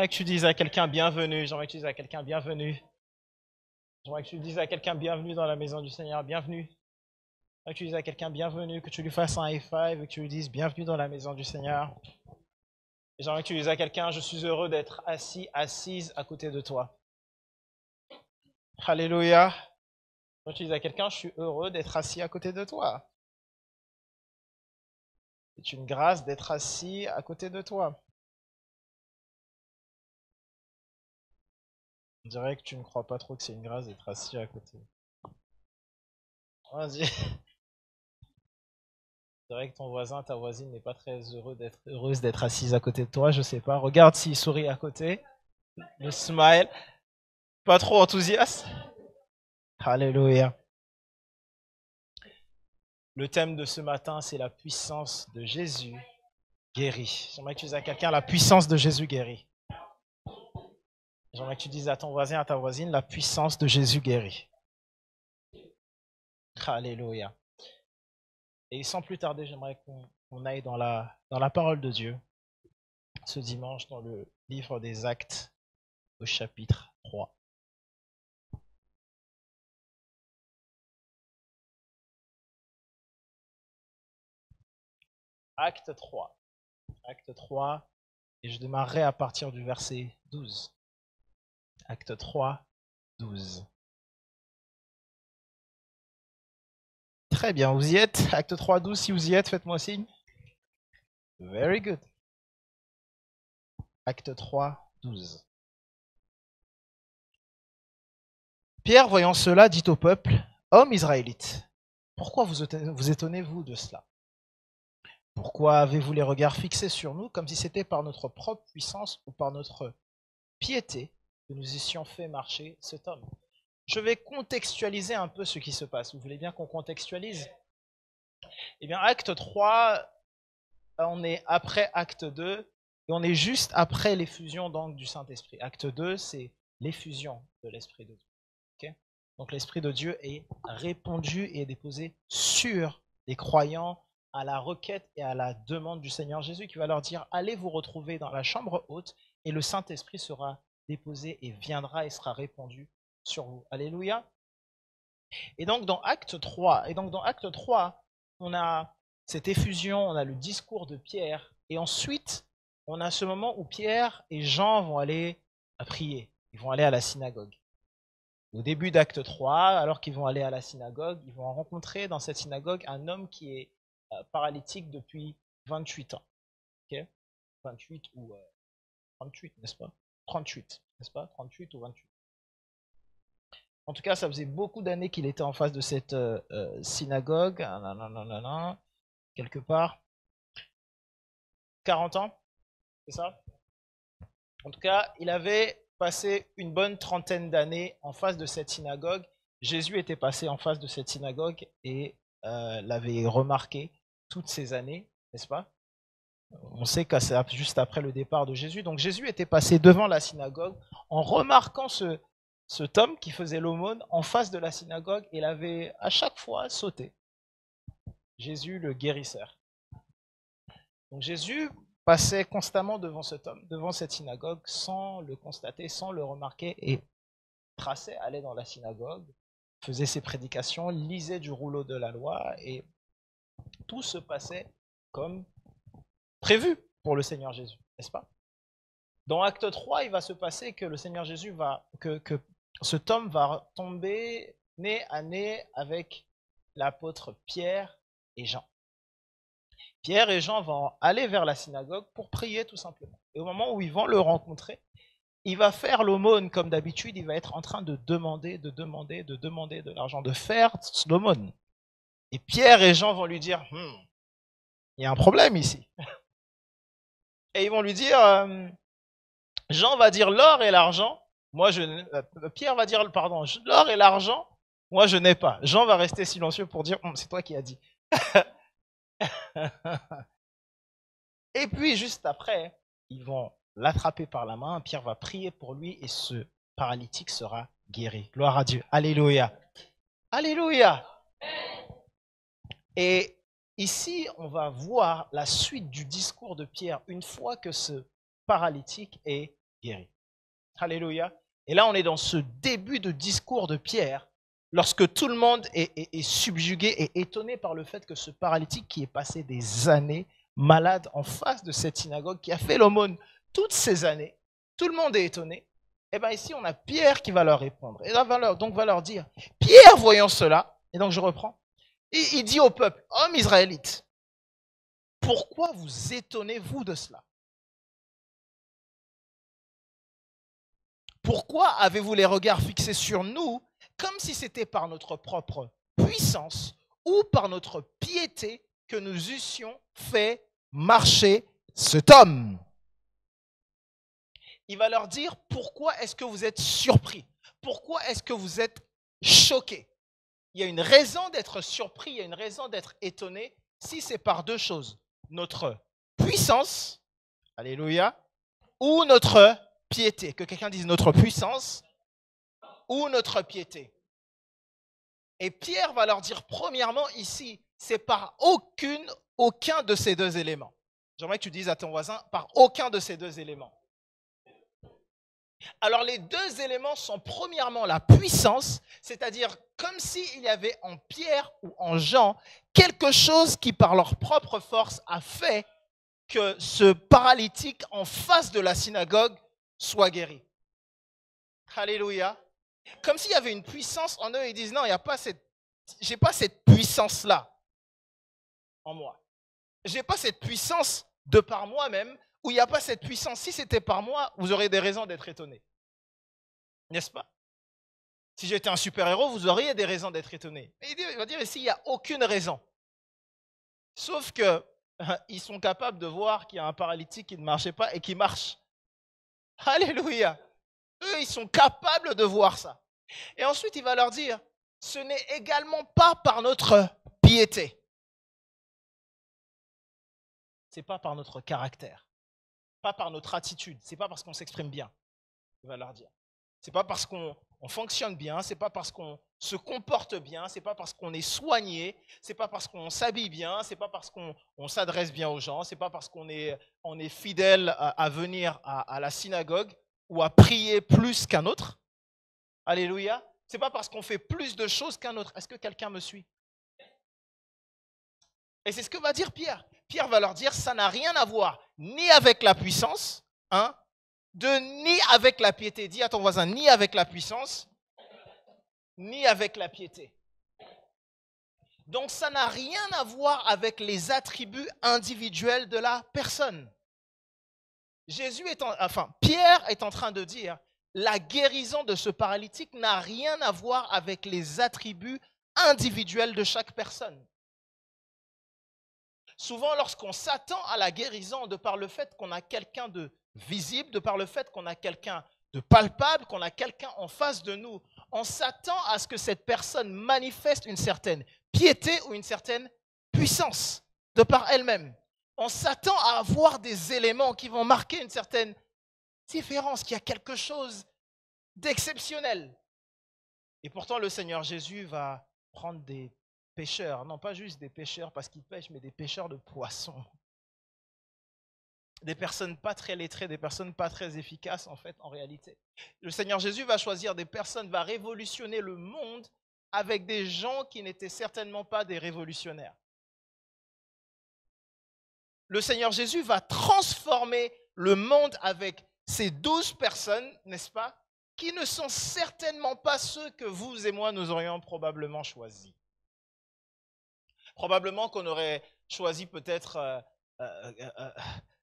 J'aimerais que tu dises à quelqu'un bienvenue. J'aimerais que tu dises à quelqu'un bienvenue. J'aimerais que tu dises à quelqu'un bienvenue dans la maison du Seigneur. Bienvenue. J'aimerais que tu dises à quelqu'un bienvenue, que tu lui fasses un high five et que tu lui dises bienvenue dans la maison du Seigneur. Et j'aimerais que tu dises à quelqu'un je suis heureux d'être assis, assise à côté de toi. Alléluia. J'aimerais que tu dises à quelqu'un je suis heureux d'être assis à côté de toi. C'est une grâce d'être assis à côté de toi. On dirait que tu ne crois pas trop que c'est une grâce d'être assis à côté. Vas-y. C'est vrai que ton voisin, ta voisine n'est pas très heureuse d'être assise à côté de toi, je sais pas. Regarde s'il sourit à côté. Le smile. Pas trop enthousiaste. Alléluia. Le thème de ce matin, c'est la puissance de Jésus guérit. J'aimerais que tu dises à quelqu'un la puissance de Jésus guérit. J'aimerais que tu dises à ton voisin, à ta voisine, la puissance de Jésus guérit. Alléluia. Et sans plus tarder, j'aimerais qu'on aille dans la parole de Dieu ce dimanche dans le livre des Actes au chapitre 3. Acte 3. Acte 3. Et je démarrerai à partir du verset 12. Acte 3, 12. Très bien, vous y êtes. Acte 3, 12, si vous y êtes, faites-moi signe. Very good. Acte 3, 12. Pierre, voyant cela, dit au peuple, « Hommes israélites, pourquoi vous étonnez-vous de cela? Pourquoi avez-vous les regards fixés sur nous comme si c'était par notre propre puissance ou par notre piété que nous eussions fait marcher cet homme ?» Je vais contextualiser un peu ce qui se passe. Vous voulez bien qu'on contextualise? Eh bien, acte 3, on est après acte 2, et on est juste après l'effusion donc du Saint-Esprit. Acte 2, c'est l'effusion de l'Esprit de Dieu. Okay? Donc l'Esprit de Dieu est répandu et est déposé sur les croyants à la requête et à la demande du Seigneur Jésus qui va leur dire « Allez vous retrouver dans la chambre haute et le Saint-Esprit sera déposé et viendra et sera répandu sur vous. » Alléluia. Et donc dans Acte 3, on a cette effusion, on a le discours de Pierre, et ensuite on a ce moment où Pierre et Jean vont aller à prier, ils vont aller à la synagogue. Au début d'Acte 3, alors qu'ils vont aller à la synagogue, ils vont rencontrer dans cette synagogue un homme qui est paralytique depuis 28 ans. Okay? 28 ou 38, n'est-ce pas? 38, n'est-ce pas? 38 ou 28. En tout cas, ça faisait beaucoup d'années qu'il était en face de cette synagogue, quelque part. 40 ans, c'est ça? En tout cas, il avait passé une bonne trentaine d'années en face de cette synagogue. Jésus était passé en face de cette synagogue et l'avait remarqué toutes ces années, n'est-ce pas? On sait que c'est juste après le départ de Jésus. Donc Jésus était passé devant la synagogue en remarquant cet homme qui faisait l'aumône en face de la synagogue et l'avait à chaque fois sauté. Jésus le guérisseur. Donc Jésus passait constamment devant cet homme, devant cette synagogue, sans le constater, sans le remarquer, et traçait, allait dans la synagogue, faisait ses prédications, lisait du rouleau de la loi, et tout se passait comme prévu pour le Seigneur Jésus, n'est-ce pas? Dans Acte 3, il va se passer que le Seigneur Jésus que cet homme va tomber nez à nez avec l'apôtre Pierre et Jean. Pierre et Jean vont aller vers la synagogue pour prier tout simplement. Et au moment où ils vont le rencontrer, il va faire l'aumône comme d'habitude, il va être en train de demander de l'argent, de faire l'aumône. Et Pierre et Jean vont lui dire, il y a un problème ici. Et ils vont lui dire, Jean va dire l'or et l'argent, Pierre va dire, pardon, l'or et l'argent, moi je n'ai pas. Jean va rester silencieux pour dire, c'est toi qui as dit. Et puis juste après, ils vont l'attraper par la main, Pierre va prier pour lui et ce paralytique sera guéri. Gloire à Dieu. Alléluia. Alléluia. Et ici, on va voir la suite du discours de Pierre une fois que ce paralytique est guéri. Alléluia. Et là, on est dans ce début de discours de Pierre, lorsque tout le monde est subjugué et étonné par le fait que ce paralytique qui est passé des années malade en face de cette synagogue, qui a fait l'aumône toutes ces années, tout le monde est étonné. Et bien ici, on a Pierre qui va leur répondre. Et là, va leur dire, Pierre, voyant cela, et donc je reprends, il dit au peuple, hommes israélites, pourquoi vous étonnez-vous de cela? Pourquoi avez-vous les regards fixés sur nous comme si c'était par notre propre puissance ou par notre piété que nous eussions fait marcher cet homme? Il va leur dire, pourquoi est-ce que vous êtes surpris? Pourquoi est-ce que vous êtes choqués? Il y a une raison d'être surpris, il y a une raison d'être étonné, si c'est par deux choses. Notre puissance, alléluia, ou notre piété. Que quelqu'un dise notre puissance ou notre piété. Et Pierre va leur dire, premièrement, ici, c'est par aucun de ces deux éléments. J'aimerais que tu dises à ton voisin, par aucun de ces deux éléments. Alors les deux éléments sont premièrement la puissance, c'est-à-dire comme s'il y avait en Pierre ou en Jean quelque chose qui par leur propre force a fait que ce paralytique en face de la synagogue soit guéri. Alléluia. Comme s'il y avait une puissance en eux, ils disent non, j'ai pas cette puissance-là en moi. J'ai pas cette puissance de par moi-même, ou il n'y a pas cette puissance. Si c'était par moi, vous auriez des raisons d'être étonné. N'est-ce pas? Si j'étais un super-héros, vous auriez des raisons d'être étonné. Mais il va dire ici, il n'y a aucune raison. Sauf que ils sont capables de voir qu'il y a un paralytique qui ne marchait pas et qui marche. Alléluia. Eux, ils sont capables de voir ça. Et ensuite, il va leur dire, ce n'est également pas par notre piété. Ce n'est pas par notre caractère. Pas par notre attitude. Ce n'est pas parce qu'on s'exprime bien. Il va leur dire. Ce n'est pas parce qu'on fonctionne bien, ce n'est pas parce qu'on se comporte bien, ce n'est pas parce qu'on est soigné, ce n'est pas parce qu'on s'habille bien, ce n'est pas parce qu'on s'adresse bien aux gens, ce n'est pas parce qu'on est fidèle à venir à la synagogue ou à prier plus qu'un autre. Alléluia. Ce n'est pas parce qu'on fait plus de choses qu'un autre. Est-ce que quelqu'un me suit? Et c'est ce que va dire Pierre. Pierre va leur dire, ça n'a rien à voir ni avec la puissance, ni avec la piété. Dis à ton voisin, ni avec la puissance, ni avec la piété. Donc ça n'a rien à voir avec les attributs individuels de la personne. Pierre est en train de dire, la guérison de ce paralytique n'a rien à voir avec les attributs individuels de chaque personne. Souvent, lorsqu'on s'attend à la guérison de par le fait qu'on a quelqu'un de visible, de par le fait qu'on a quelqu'un de palpable, qu'on a quelqu'un en face de nous, on s'attend à ce que cette personne manifeste une certaine piété ou une certaine puissance de par elle-même. On s'attend à avoir des éléments qui vont marquer une certaine différence, qu'il y a quelque chose d'exceptionnel. Et pourtant, le Seigneur Jésus va prendre des pêcheurs, non pas juste des pêcheurs parce qu'ils pêchent, mais des pêcheurs de poissons. Des personnes pas très lettrées, des personnes pas très efficaces en fait, en réalité. Le Seigneur Jésus va choisir des personnes, va révolutionner le monde avec des gens qui n'étaient certainement pas des révolutionnaires. Le Seigneur Jésus va transformer le monde avec ces 12 personnes, n'est-ce pas, qui ne sont certainement pas ceux que vous et moi nous aurions probablement choisis. Probablement qu'on aurait choisi peut-être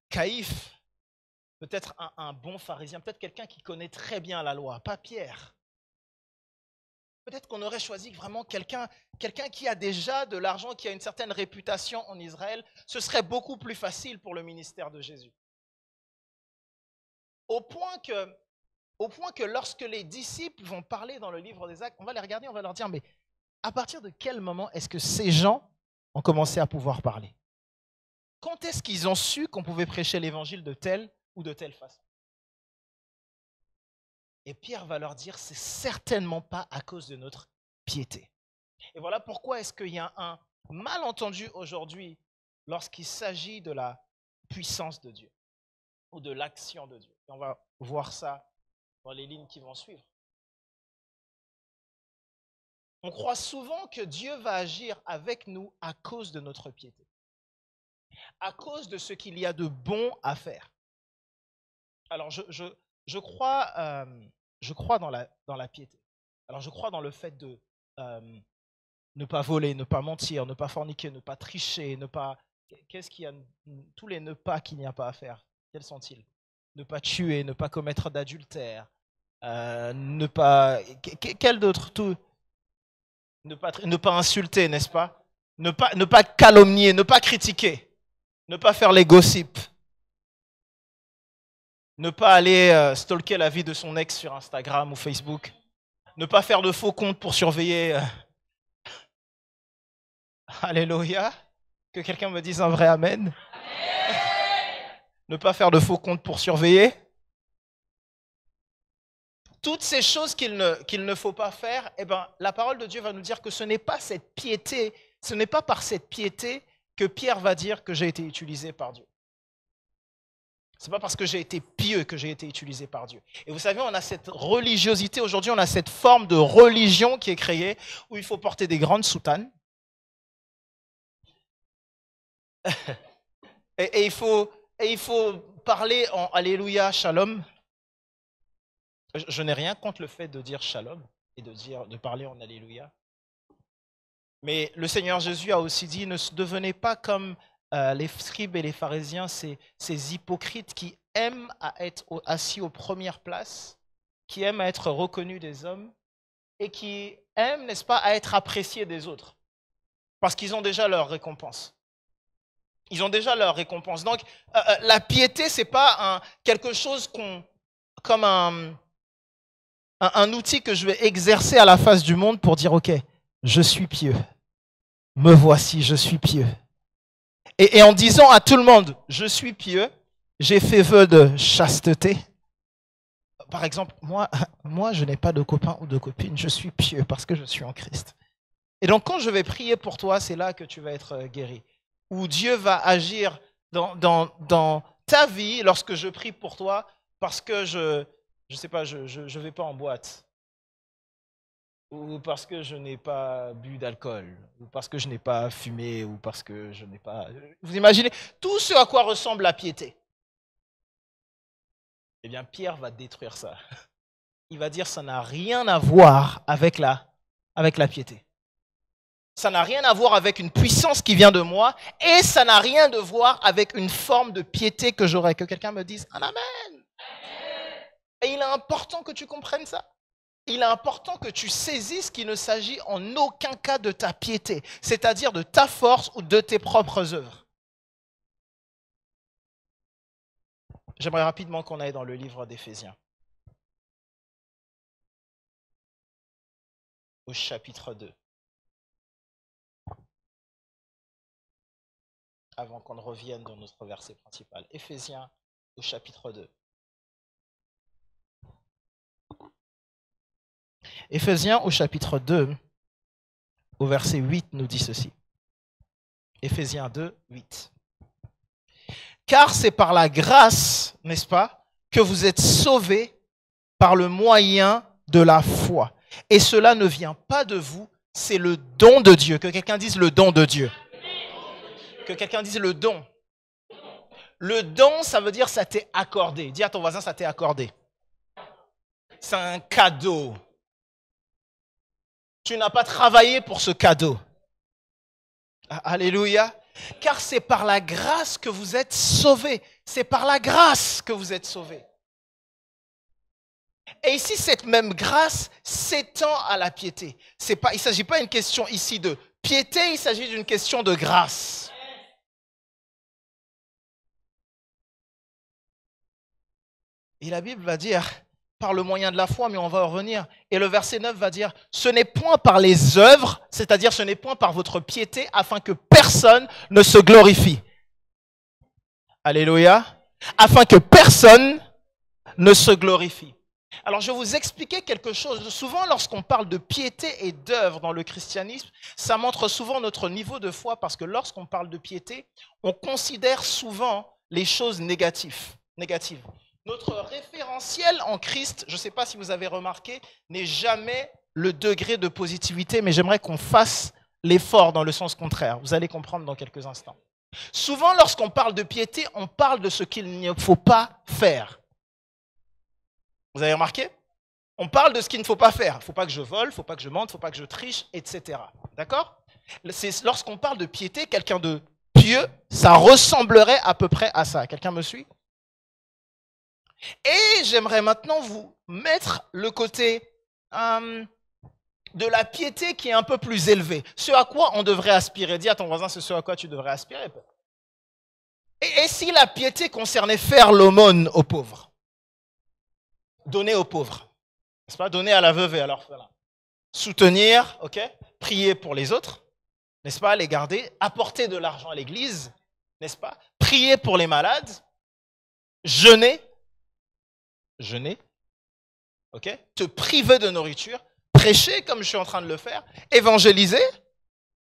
Caïphe, peut-être un bon pharisien, peut-être quelqu'un qui connaît très bien la loi, pas Pierre. Peut-être qu'on aurait choisi vraiment quelqu'un qui a déjà de l'argent, qui a une certaine réputation en Israël. Ce serait beaucoup plus facile pour le ministère de Jésus. Au point que lorsque les disciples vont parler dans le livre des Actes, on va les regarder, on va leur dire, mais à partir de quel moment est-ce que ces gens ont commencé à pouvoir parler? Quand est-ce qu'ils ont su qu'on pouvait prêcher l'évangile de telle ou de telle façon? Et Pierre va leur dire, c'est certainement pas à cause de notre piété. Et voilà pourquoi est-ce qu'il y a un malentendu aujourd'hui lorsqu'il s'agit de la puissance de Dieu. ou de l'action de Dieu. Et on va voir ça dans les lignes qui vont suivre. On croit souvent que Dieu va agir avec nous à cause de notre piété, à cause de ce qu'il y a de bon à faire. Alors, je crois dans la piété. Alors, je crois dans le fait de ne pas voler, ne pas mentir, ne pas forniquer, ne pas tricher, ne pas... Qu'est-ce qu'il y a? Tous les ne pas qu'il n'y a pas à faire, quels sont-ils? Ne pas tuer, ne pas commettre d'adultère, ne pas... Quel d'autre? Tout... Ne pas insulter, n'est-ce pas? Ne pas calomnier, ne pas critiquer, ne pas faire les gossips, ne pas aller stalker la vie de son ex sur Instagram ou Facebook, ne pas faire de faux comptes pour surveiller. Alléluia. Que quelqu'un me dise un vrai amen. Ne pas faire de faux comptes pour surveiller. Toutes ces choses qu'il ne faut pas faire, eh ben, la parole de Dieu va nous dire que ce n'est pas cette piété, ce n'est pas par cette piété que Pierre va dire que j'ai été utilisé par Dieu. Ce n'est pas parce que j'ai été pieux que j'ai été utilisé par Dieu. Et vous savez, on a cette religiosité, aujourd'hui on a cette forme de religion qui est créée, où il faut porter des grandes soutanes. et il faut parler en Alléluia, Shalom. Je n'ai rien contre le fait de dire Shalom et de parler en Alléluia. Mais le Seigneur Jésus a aussi dit, ne devenez pas comme les scribes et les pharisiens, ces hypocrites qui aiment à être assis aux premières places, qui aiment à être reconnus des hommes et qui aiment, n'est-ce pas, à être appréciés des autres. Parce qu'ils ont déjà leur récompense. Ils ont déjà leur récompense. Donc, la piété, ce n'est pas quelque chose comme un outil que je vais exercer à la face du monde pour dire, ok, je suis pieux. Me voici, je suis pieux. Et en disant à tout le monde, je suis pieux, j'ai fait vœu de chasteté. Par exemple, moi, je n'ai pas de copain ou de copine, je suis pieux parce que je suis en Christ. Et donc, quand je vais prier pour toi, c'est là que tu vas être guéri. Où Dieu va agir dans ta vie lorsque je prie pour toi parce que je sais pas, je ne vais pas en boîte. Ou parce que je n'ai pas bu d'alcool, ou parce que je n'ai pas fumé, ou parce que je n'ai pas... Vous imaginez tout ce à quoi ressemble la piété. Eh bien, Pierre va détruire ça. Il va dire ça n'a rien à voir avec la piété. Ça n'a rien à voir avec une puissance qui vient de moi, et ça n'a rien à voir avec une forme de piété que j'aurais. Que quelqu'un me dise un amen. Et il est important que tu comprennes ça. Il est important que tu saisisses qu'il ne s'agit en aucun cas de ta piété, c'est-à-dire de ta force ou de tes propres œuvres. J'aimerais rapidement qu'on aille dans le livre d'Éphésiens, au chapitre 2, avant qu'on ne revienne dans notre verset principal. Éphésiens, au chapitre 2. Éphésiens au chapitre 2, au verset 8, nous dit ceci. Éphésiens 2, 8. Car c'est par la grâce, n'est-ce pas, que vous êtes sauvés par le moyen de la foi. Et cela ne vient pas de vous, c'est le don de Dieu. Que quelqu'un dise le don de Dieu. Que quelqu'un dise le don. Le don, ça veut dire ça t'est accordé. Dis à ton voisin, ça t'est accordé. C'est un cadeau. Tu n'as pas travaillé pour ce cadeau. Alléluia. Car c'est par la grâce que vous êtes sauvés. C'est par la grâce que vous êtes sauvés. Et ici, cette même grâce s'étend à la piété. Il ne s'agit pas d'une question ici de piété, il s'agit d'une question de grâce. Et la Bible va dire, par le moyen de la foi, mais on va en revenir. Et le verset 9 va dire, ce n'est point par les œuvres, c'est-à-dire ce n'est point par votre piété, afin que personne ne se glorifie. Alléluia. Afin que personne ne se glorifie. Alors je vais vous expliquer quelque chose. Souvent, lorsqu'on parle de piété et d'œuvre dans le christianisme, ça montre souvent notre niveau de foi, parce que lorsqu'on parle de piété, on considère souvent les choses négatives. négative. Notre référentiel en Christ, je ne sais pas si vous avez remarqué, n'est jamais le degré de positivité, mais j'aimerais qu'on fasse l'effort dans le sens contraire. Vous allez comprendre dans quelques instants. Souvent, lorsqu'on parle de piété, on parle de ce qu'il ne faut pas faire. Vous avez remarqué? On parle de ce qu'il ne faut pas faire. Il ne faut pas que je vole, il ne faut pas que je mente, il ne faut pas que je triche, etc. D'accord? Lorsqu'on parle de piété, quelqu'un de pieux, ça ressemblerait à peu près à ça. Quelqu'un me suit? Et j'aimerais maintenant vous mettre le côté de la piété qui est un peu plus élevé. Ce à quoi on devrait aspirer. Dis à ton voisin, c'est ce à quoi tu devrais aspirer. Et si la piété concernait faire l'aumône aux pauvres? Donner aux pauvres. N'est-ce pas? Donner à la veuve et à l'orphelin. Soutenir, ok? Prier pour les autres, n'est-ce pas? Les garder. Apporter de l'argent à l'église, n'est-ce pas? Prier pour les malades. Jeûner, ok? Te priver de nourriture. Prêcher comme je suis en train de le faire, évangéliser.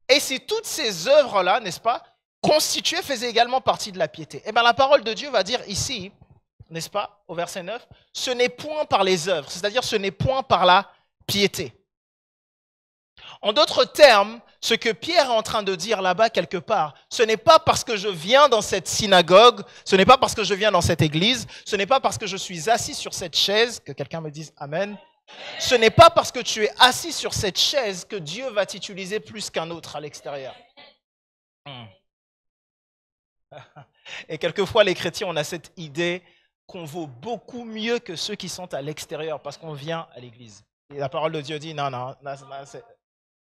Et si toutes ces œuvres-là, n'est-ce pas, constituées, faisaient également partie de la piété. Eh bien, la parole de Dieu va dire ici, n'est-ce pas, au verset 9, ce n'est point par les œuvres, c'est-à-dire ce n'est point par la piété. En d'autres termes, ce que Pierre est en train de dire là-bas quelque part, ce n'est pas parce que je viens dans cette synagogue, ce n'est pas parce que je viens dans cette église, ce n'est pas parce que je suis assis sur cette chaise, que quelqu'un me dise Amen. Ce n'est pas parce que tu es assis sur cette chaise que Dieu va t'utiliser plus qu'un autre à l'extérieur. Et quelquefois, les chrétiens, on a cette idée qu'on vaut beaucoup mieux que ceux qui sont à l'extérieur parce qu'on vient à l'église. Et la parole de Dieu dit, non,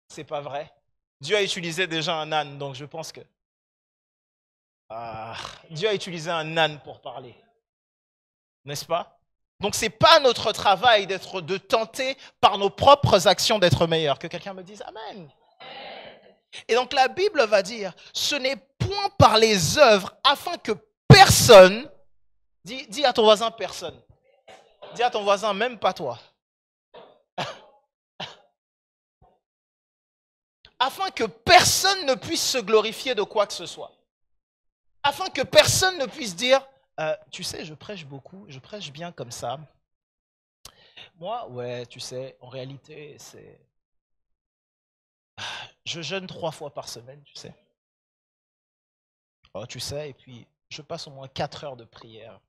c'est pas vrai. Dieu a utilisé déjà un âne, donc je pense que Dieu a utilisé un âne pour parler. N'est-ce pas? Donc, ce n'est pas notre travail de tenter par nos propres actions d'être meilleurs. Que quelqu'un me dise Amen. Et donc, la Bible va dire, ce n'est point par les œuvres afin que personne, dis à ton voisin personne, dis à ton voisin même pas toi, afin que personne ne puisse se glorifier de quoi que ce soit. Afin que personne ne puisse dire, tu sais, je prêche beaucoup, je prêche bien comme ça. Moi, ouais, tu sais, en réalité, c'est... Je jeûne 3 fois par semaine, tu sais. Oh, tu sais, et puis je passe au moins 4 heures de prière.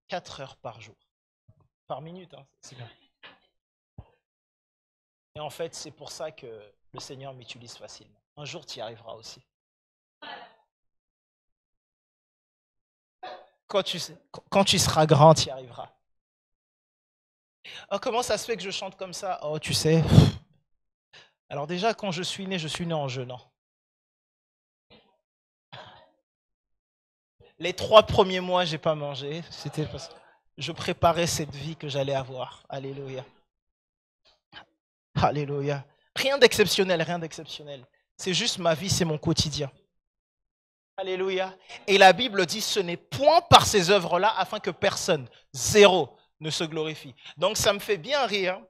4 heures par jour. Par minute, hein, c'est bien. Et en fait, c'est pour ça que le Seigneur m'utilise facilement. Un jour, tu y arriveras aussi. Quand tu seras grand, tu y arriveras. Oh, comment ça se fait que je chante comme ça? Oh, tu sais. Alors déjà, quand je suis né en jeûnant. Les 3 premiers mois, j'ai pas mangé. C'était parce que je préparais cette vie que j'allais avoir. Alléluia. Alléluia. Rien d'exceptionnel, rien d'exceptionnel. C'est juste ma vie, c'est mon quotidien. Alléluia. Et la Bible dit, ce n'est point par ces œuvres-là afin que personne, zéro, ne se glorifie. Donc ça me fait bien rire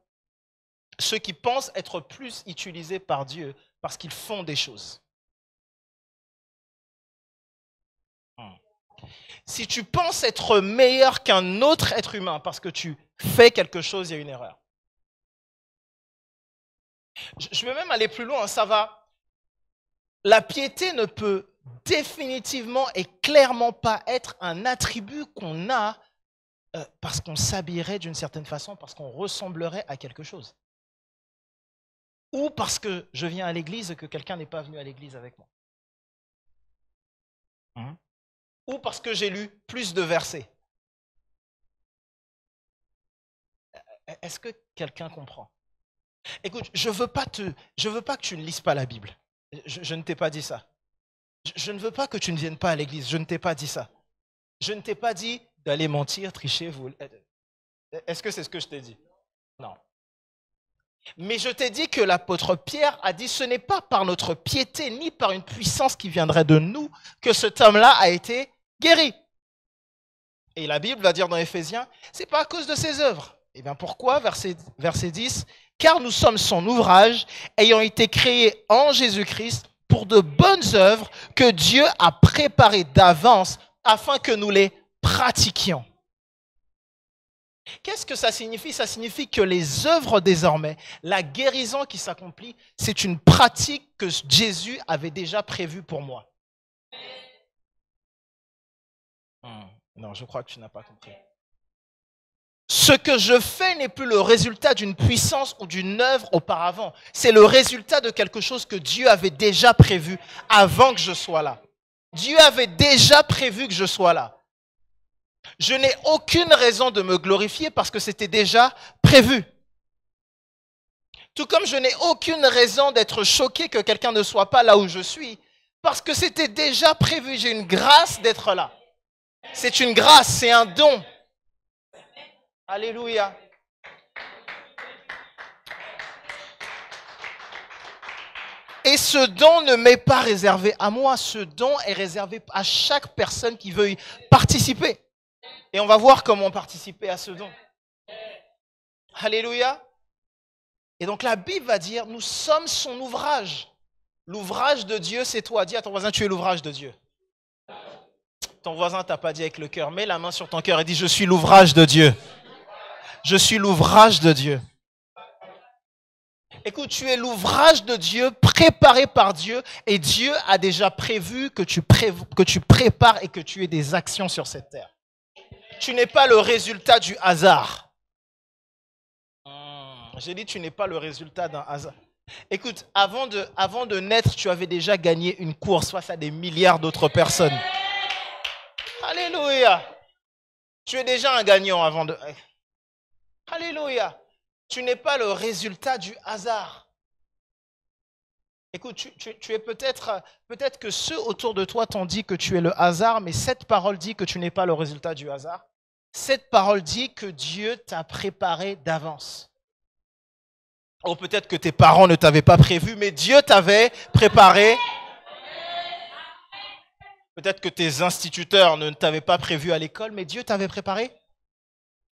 ceux qui pensent être plus utilisés par Dieu parce qu'ils font des choses. Si tu penses être meilleur qu'un autre être humain parce que tu fais quelque chose, il y a une erreur. Je vais même aller plus loin, ça va. La piété ne peut définitivement et clairement pas être un attribut qu'on a parce qu'on s'habillerait d'une certaine façon, parce qu'on ressemblerait à quelque chose. Ou parce que je viens à l'église et que quelqu'un n'est pas venu à l'église avec moi. Ou parce que j'ai lu plus de versets. Est-ce que quelqu'un comprend? Écoute, je veux pas que tu ne lises pas la Bible. Je ne t'ai pas dit ça. Je ne veux pas que tu ne viennes pas à l'église. Je ne t'ai pas dit ça. Je ne t'ai pas dit d'aller mentir, tricher, voler. Est-ce que c'est ce que je t'ai dit? Non. Mais je t'ai dit que l'apôtre Pierre a dit, ce n'est pas par notre piété ni par une puissance qui viendrait de nous que cet homme-là a été guéri. Et la Bible va dire dans Éphésiens, c'est pas à cause de ses œuvres. Et bien pourquoi? Verset 10, car nous sommes son ouvrage, ayant été créés en Jésus-Christ pour de bonnes œuvres que Dieu a préparées d'avance afin que nous les pratiquions. Qu'est-ce que ça signifie? Ça signifie que les œuvres désormais, la guérison qui s'accomplit, c'est une pratique que Jésus avait déjà prévue pour moi. Non, je crois que tu n'as pas compris. Ce que je fais n'est plus le résultat d'une puissance ou d'une œuvre auparavant. C'est le résultat de quelque chose que Dieu avait déjà prévu avant que je sois là. Dieu avait déjà prévu que je sois là. Je n'ai aucune raison de me glorifier parce que c'était déjà prévu. Tout comme je n'ai aucune raison d'être choqué que quelqu'un ne soit pas là où je suis parce que c'était déjà prévu. J'ai une grâce d'être là. C'est une grâce, c'est un don. Alléluia. Et ce don ne m'est pas réservé à moi. Ce don est réservé à chaque personne qui veut y participer. Et on va voir comment participer à ce don. Alléluia. Et donc la Bible va dire, nous sommes son ouvrage. L'ouvrage de Dieu, c'est toi. Dis à ton voisin, tu es l'ouvrage de Dieu. Ton voisin t'a pas dit avec le cœur. Mets la main sur ton cœur et dis, je suis l'ouvrage de Dieu. Je suis l'ouvrage de Dieu. Écoute, tu es l'ouvrage de Dieu, préparé par Dieu, et Dieu a déjà prévu que tu prépares et que tu aies des actions sur cette terre. Tu n'es pas le résultat du hasard. J'ai dit, tu n'es pas le résultat d'un hasard. Écoute, avant de naître, tu avais déjà gagné une course face à des milliards d'autres personnes. Alléluia. Tu es déjà un gagnant avant de... Alléluia. Tu n'es pas le résultat du hasard. Écoute, tu es peut-être que ceux autour de toi t'ont dit que tu es le hasard, mais cette parole dit que tu n'es pas le résultat du hasard. Cette parole dit que Dieu t'a préparé d'avance. Ou peut-être que tes parents ne t'avaient pas prévu, mais Dieu t'avait préparé. Peut-être que tes instituteurs ne t'avaient pas prévu à l'école, mais Dieu t'avait préparé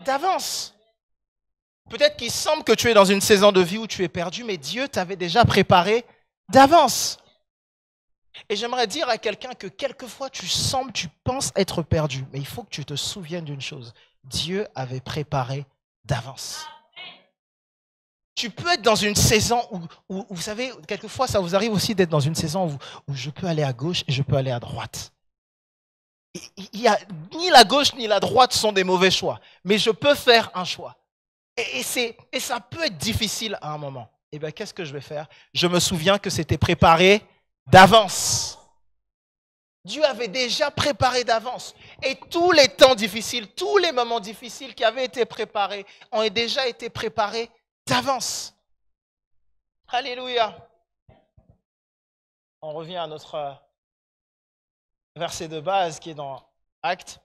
d'avance. Peut-être qu'il semble que tu es dans une saison de vie où tu es perdu, mais Dieu t'avait déjà préparé d'avance. Et j'aimerais dire à quelqu'un que quelquefois tu penses être perdu, mais il faut que tu te souviennes d'une chose. Dieu avait préparé d'avance. Tu peux être dans une saison où, vous savez, quelquefois ça vous arrive aussi d'être dans une saison où je peux aller à gauche et je peux aller à droite. Ni la gauche ni la droite sont des mauvais choix, mais je peux faire un choix. Et ça peut être difficile à un moment. Eh bien, qu'est-ce que je vais faire? Je me souviens que c'était préparé d'avance. Dieu avait déjà préparé d'avance. Et tous les temps difficiles, tous les moments difficiles qui avaient été préparés ont déjà été préparés d'avance. Alléluia. On revient à notre verset de base qui est dans Actes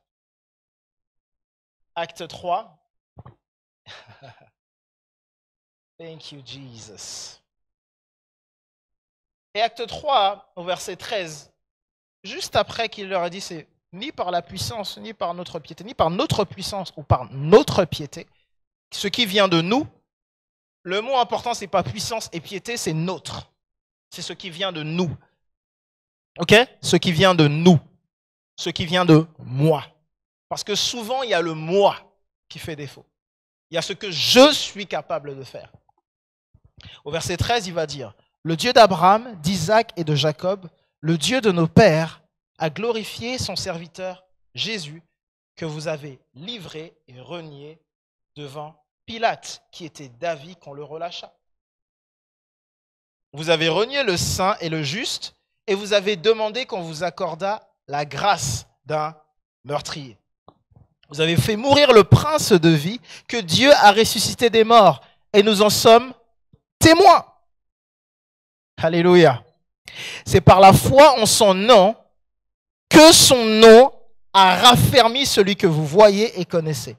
3. Thank you, Jesus. Et Acte 3, au verset 13, juste après qu'il leur a dit, c'est ni par la puissance, ni par notre piété, ni par notre puissance ou par notre piété, ce qui vient de nous. Le mot important, c'est pas puissance et piété, c'est notre. C'est ce qui vient de nous. Ok? Ce qui vient de nous. Ce qui vient de moi. Parce que souvent, il y a le moi qui fait défaut. Il y a ce que je suis capable de faire. Au verset 13, il va dire, le Dieu d'Abraham, d'Isaac et de Jacob, le Dieu de nos pères, a glorifié son serviteur Jésus, que vous avez livré et renié devant Pilate, qui était d'avis qu'on le relâcha. Vous avez renié le saint et le juste, et vous avez demandé qu'on vous accordât la grâce d'un meurtrier. Vous avez fait mourir le prince de vie que Dieu a ressuscité des morts, et nous en sommes témoins. Alléluia. C'est par la foi en son nom que son nom a raffermi celui que vous voyez et connaissez.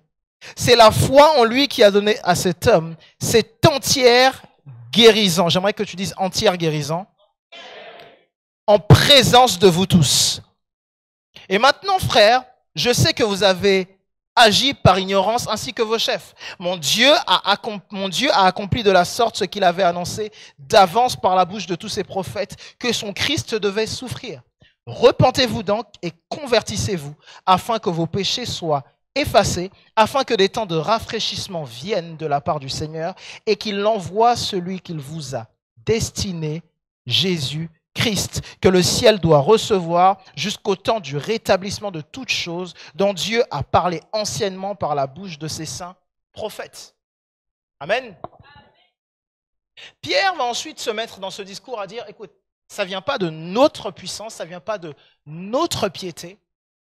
C'est la foi en lui qui a donné à cet homme cette entière guérison. J'aimerais que tu dises entière guérison. En présence de vous tous. Et maintenant, frères, je sais que vous avez agi par ignorance ainsi que vos chefs. Mon Dieu a accompli de la sorte ce qu'il avait annoncé d'avance par la bouche de tous ses prophètes, que son Christ devait souffrir. Repentez-vous donc et convertissez-vous, afin que vos péchés soient effacés, afin que des temps de rafraîchissement viennent de la part du Seigneur, et qu'il envoie celui qu'il vous a destiné, Jésus-Christ, que le ciel doit recevoir jusqu'au temps du rétablissement de toutes choses, dont Dieu a parlé anciennement par la bouche de ses saints prophètes. Amen. Pierre va ensuite se mettre dans ce discours à dire, écoute, ça ne vient pas de notre puissance, ça ne vient pas de notre piété,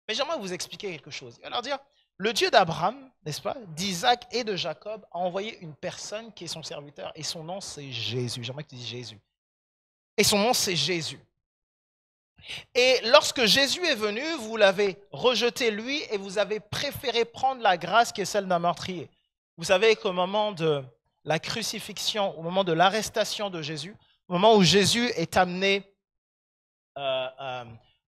mais j'aimerais vous expliquer quelque chose. Il va leur dire, le Dieu d'Abraham, n'est-ce pas, d'Isaac et de Jacob, a envoyé une personne qui est son serviteur, et son nom c'est Jésus. J'aimerais que tu dises Jésus. Et son nom c'est Jésus. Et lorsque Jésus est venu, vous l'avez rejeté lui, et vous avez préféré prendre la grâce qui est celle d'un meurtrier. Vous savez qu'au moment de la crucifixion, au moment de l'arrestation de Jésus, au moment où Jésus est amené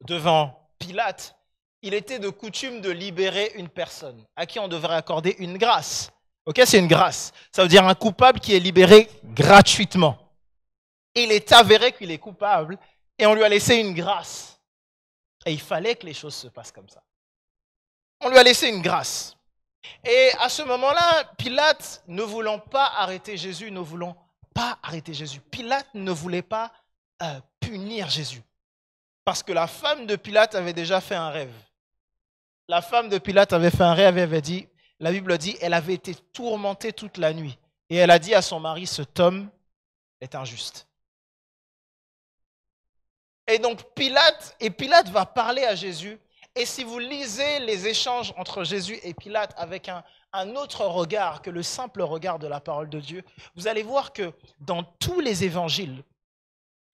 devant Pilate, il était de coutume de libérer une personne à qui on devrait accorder une grâce. Ok, c'est une grâce. Ça veut dire un coupable qui est libéré gratuitement. Et il est avéré qu'il est coupable et on lui a laissé une grâce. Et il fallait que les choses se passent comme ça. On lui a laissé une grâce. Et à ce moment-là, Pilate, ne voulant pas arrêter Jésus, Pilate ne voulait pas punir Jésus. Parce que la femme de Pilate avait déjà fait un rêve. La femme de Pilate avait fait un rêve et avait dit, la Bible dit, elle avait été tourmentée toute la nuit. Et elle a dit à son mari, cet homme est injuste. Et donc Pilate va parler à Jésus. Et si vous lisez les échanges entre Jésus et Pilate avec un autre regard que le simple regard de la parole de Dieu, vous allez voir que dans tous les évangiles,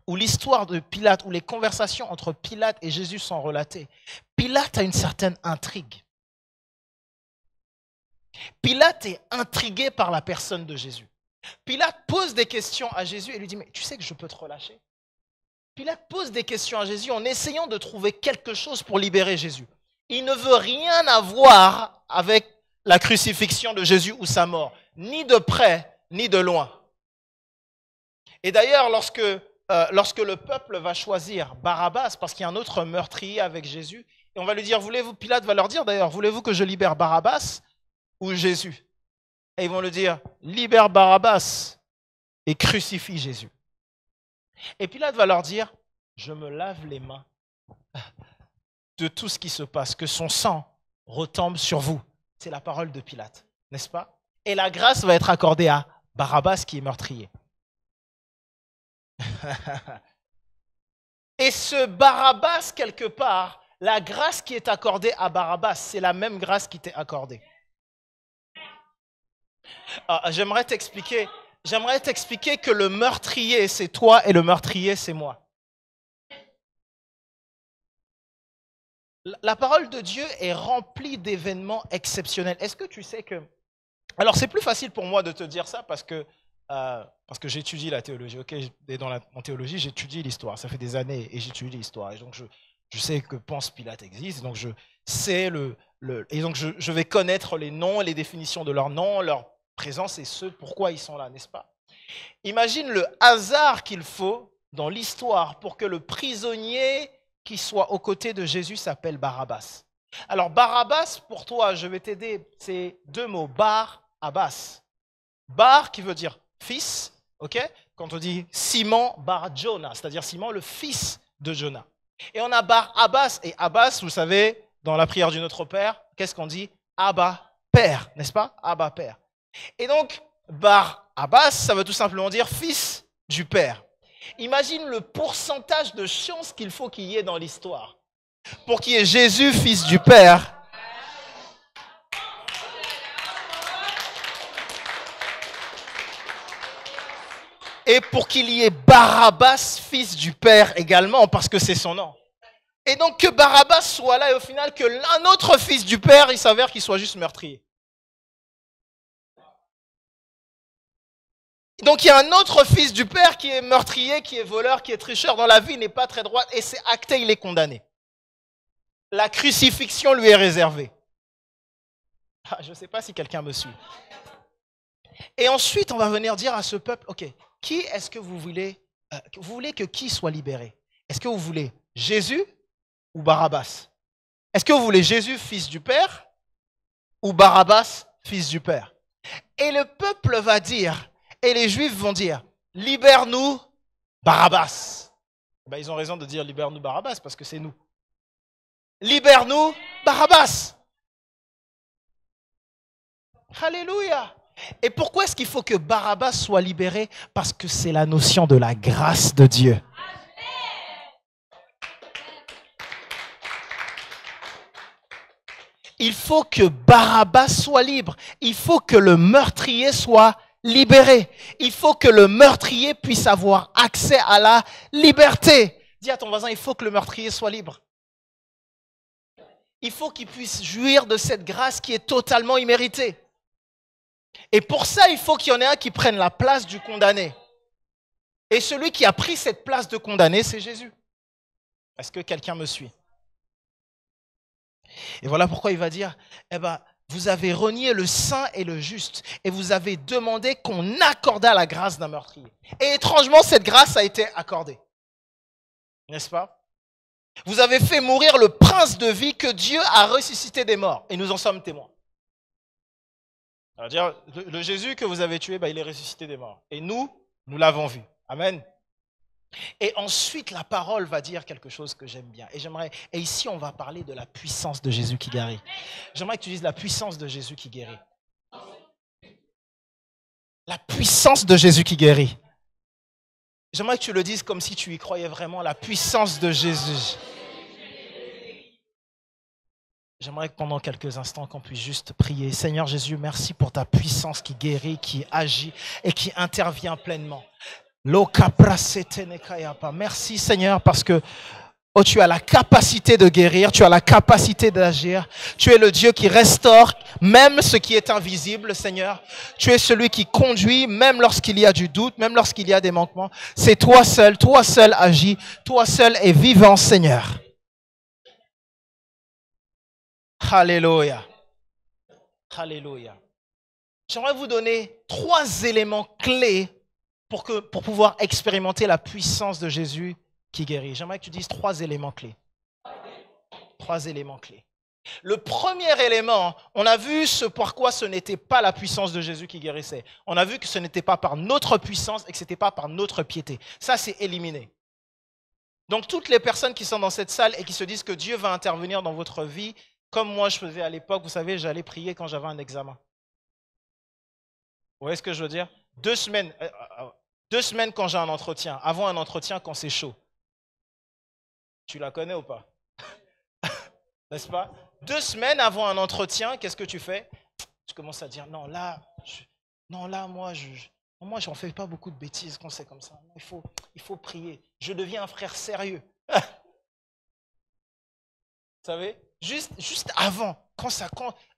où l'histoire de Pilate, où les conversations entre Pilate et Jésus sont relatées, Pilate a une certaine intrigue. Pilate est intrigué par la personne de Jésus. Pilate pose des questions à Jésus et lui dit, mais tu sais que je peux te relâcher? Pilate pose des questions à Jésus en essayant de trouver quelque chose pour libérer Jésus. Il ne veut rien avoir avec la crucifixion de Jésus ou sa mort, ni de près, ni de loin. Et d'ailleurs, lorsque le peuple va choisir Barabbas, parce qu'il y a un autre meurtrier avec Jésus, et on va lui dire, Pilate va leur dire d'ailleurs, voulez-vous que je libère Barabbas ou Jésus? Et ils vont lui dire, libère Barabbas et crucifie Jésus. Et Pilate va leur dire, je me lave les mains de tout ce qui se passe, que son sang retombe sur vous. C'est la parole de Pilate, n'est-ce pas? Et la grâce va être accordée à Barabbas qui est meurtrier. Et ce Barabbas, quelque part, la grâce qui est accordée à Barabbas, c'est la même grâce qui t'est accordée. J'aimerais t'expliquer que le meurtrier, c'est toi et le meurtrier, c'est moi. La parole de Dieu est remplie d'événements exceptionnels. Est-ce que tu sais que... Alors, c'est plus facile pour moi de te dire ça parce que j'étudie la théologie. Okay, et en théologie, j'étudie l'histoire. Ça fait des années et j'étudie l'histoire. Et donc, je sais que Ponce Pilate existe. Donc, je sais et donc, je vais connaître les noms et les définitions de leurs noms, leur présence et pourquoi ils sont là, n'est-ce pas? Imagine le hasard qu'il faut dans l'histoire pour que le prisonnier qui soit aux côtés de Jésus s'appelle Barabbas. Alors, Barabbas, pour toi, je vais t'aider, c'est deux mots, Bar, Abbas. Bar qui veut dire fils, ok? Quand on dit Simon Bar Jonah, c'est-à-dire Simon, le fils de Jonah. Et on a Bar Abbas, et Abbas, vous savez, dans la prière du Notre Père, qu'est-ce qu'on dit? Abba, Père, n'est-ce pas? Abba, Père. Et donc, Bar Abbas, ça veut tout simplement dire fils du Père. Imagine le pourcentage de chances qu'il faut qu'il y ait dans l'histoire pour qu'il y ait Jésus, fils du Père, et pour qu'il y ait Barabbas, fils du Père également, parce que c'est son nom. Et donc que Barabbas soit là et au final que l'un autre fils du Père, il s'avère qu'il soit juste meurtrier. Donc il y a un autre fils du Père qui est meurtrier, qui est voleur, qui est tricheur dans la vie, il n'est pas très droit et c'est acté, il est condamné. La crucifixion lui est réservée. Je ne sais pas si quelqu'un me suit. Et ensuite, on va venir dire à ce peuple, ok, qui est-ce que vous voulez que qui soit libéré? Est-ce que vous voulez Jésus ou Barabbas? Est-ce que vous voulez Jésus, fils du Père, ou Barabbas, fils du Père? Et le peuple va dire, et les Juifs vont dire, libère-nous Barabbas. Ben, ils ont raison de dire libère-nous Barabbas parce que c'est nous. Libère-nous Barabbas. Alléluia. Et pourquoi est-ce qu'il faut que Barabbas soit libéré? Parce que c'est la notion de la grâce de Dieu. Il faut que Barabbas soit libre. Il faut que le meurtrier soit libéré. Il faut que le meurtrier puisse avoir accès à la liberté. Dis à ton voisin, il faut que le meurtrier soit libre. Il faut qu'il puisse jouir de cette grâce qui est totalement imméritée. Et pour ça, il faut qu'il y en ait un qui prenne la place du condamné. Et celui qui a pris cette place de condamné, c'est Jésus. Est-ce que quelqu'un me suit? Et voilà pourquoi il va dire, vous avez renié le saint et le juste, et vous avez demandé qu'on accordât la grâce d'un meurtrier. Et étrangement, cette grâce a été accordée. N'est-ce pas? Vous avez fait mourir le prince de vie que Dieu a ressuscité des morts, et nous en sommes témoins. C'est-à-dire, le Jésus que vous avez tué, il est ressuscité des morts. Et nous l'avons vu. Amen. Et ensuite, la parole va dire quelque chose que j'aime bien. Et ici, on va parler de la puissance de Jésus qui guérit. J'aimerais que tu dises la puissance de Jésus qui guérit. La puissance de Jésus qui guérit. J'aimerais que tu le dises comme si tu y croyais vraiment, la puissance de Jésus. J'aimerais que pendant quelques instants, qu'on puisse juste prier. Seigneur Jésus, merci pour ta puissance qui guérit, qui agit et qui intervient pleinement. Merci Seigneur parce que tu as la capacité de guérir, tu as la capacité d'agir. Tu es le Dieu qui restaure même ce qui est invisible, Seigneur. Tu es celui qui conduit même lorsqu'il y a du doute, même lorsqu'il y a des manquements. C'est toi seul agis, toi seul est vivant, Seigneur. Alléluia. Alléluia. J'aimerais vous donner 3 éléments clés pour pouvoir expérimenter la puissance de Jésus qui guérit. J'aimerais que tu dises 3 éléments clés. 3 éléments clés. Le premier élément, on a vu par quoi ce n'était pas la puissance de Jésus qui guérissait. On a vu que ce n'était pas par notre puissance et que ce n'était pas par notre piété. Ça, c'est éliminé. Donc, toutes les personnes qui sont dans cette salle et qui se disent que Dieu va intervenir dans votre vie, comme moi je faisais à l'époque, vous savez, j'allais prier quand j'avais un examen. Vous voyez ce que je veux dire? 2 semaines quand j'ai un entretien, avant un entretien quand c'est chaud. Tu la connais ou pas? N'est-ce pas? 2 semaines avant un entretien, qu'est-ce que tu fais? Tu commences à dire, non là, moi j'en fais pas beaucoup de bêtises quand c'est comme ça. Il faut prier. Je deviens un frère sérieux. Vous savez? Juste avant,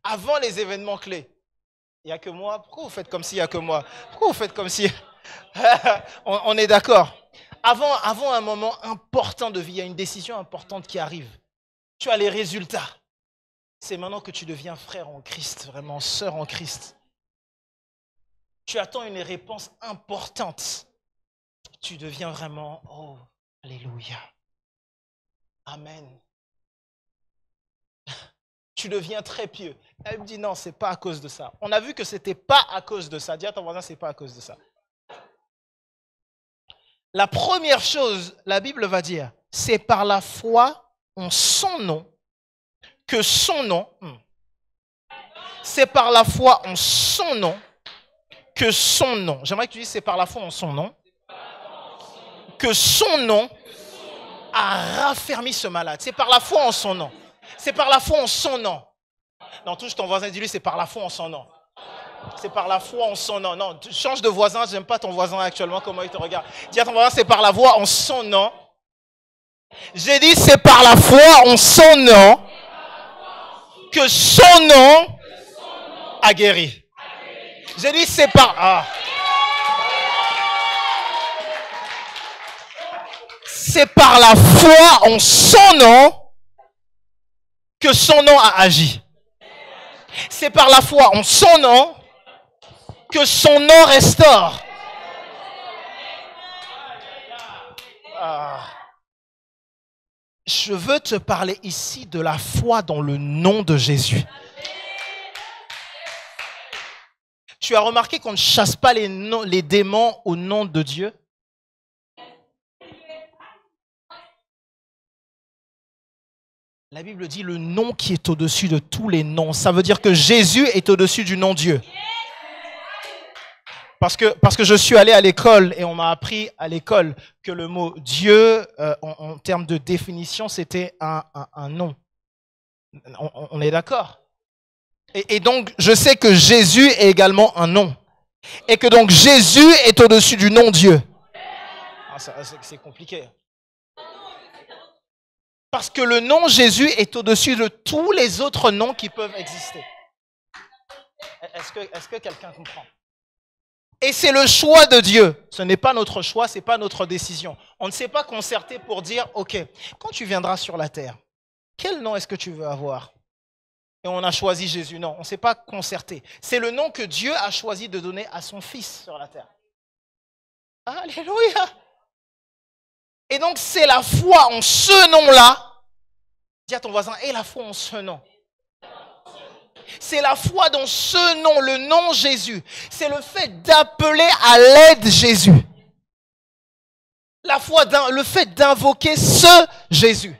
avant les événements clés. Il n'y a que moi. Pourquoi vous faites comme s'il n'y a que moi? Pourquoi vous faites comme si... on est d'accord. Avant un moment important de vie, il y a une décision importante qui arrive. Tu as les résultats. C'est maintenant que tu deviens frère en Christ, vraiment sœur en Christ. Tu attends une réponse importante. Tu deviens vraiment, oh, alléluia. Amen. Tu deviens très pieux. Elle me dit non, c'est pas à cause de ça. On a vu que c'était pas à cause de ça. Dis à ton voisin, c'est pas à cause de ça. La première chose, la Bible va dire, c'est par la foi en son nom que son nom. C'est par la foi en son nom que son nom. J'aimerais que tu dises, c'est par la foi en son nom que son nom a raffermi ce malade. C'est par la foi en son nom. C'est par la foi en son nom. Non, touche ton voisin et dis-lui, c'est par la foi en son nom. C'est par la foi en son nom. Non, change de voisin, j'aime pas ton voisin actuellement, comment il te regarde. Dis à ton voisin, c'est par la foi en son nom. J'ai dit, c'est par la foi en son nom que son nom a guéri. J'ai dit, c'est par... C'est par la foi en son nom que son nom a agi. C'est par la foi en son nom que son nom restaure. Je veux te parler ici de la foi dans le nom de Jésus. Tu as remarqué qu'on ne chasse pas les démons au nom de Dieu? La Bible dit le nom qui est au-dessus de tous les noms. Ça veut dire que Jésus est au-dessus du nom Dieu. Parce que je suis allé à l'école et on m'a appris à l'école que le mot Dieu, en termes de définition, c'était un nom. On est d'accord? Et donc, je sais que Jésus est également un nom. Et que donc, Jésus est au-dessus du nom Dieu. Ah, c'est compliqué. Parce que le nom Jésus est au-dessus de tous les autres noms qui peuvent exister. Est-ce que quelqu'un comprend? Et c'est le choix de Dieu. Ce n'est pas notre choix, ce n'est pas notre décision. On ne s'est pas concerté pour dire, ok, quand tu viendras sur la terre, quel nom est-ce que tu veux avoir? Et on a choisi Jésus. Non, on ne s'est pas concerté. C'est le nom que Dieu a choisi de donner à son Fils sur la terre. Alléluia! Et donc c'est la foi en ce nom-là. Dis à ton voisin, et la foi en ce nom. C'est la foi dans ce nom, le nom Jésus. C'est le fait d'appeler à l'aide Jésus. La foi, le fait d'invoquer ce Jésus.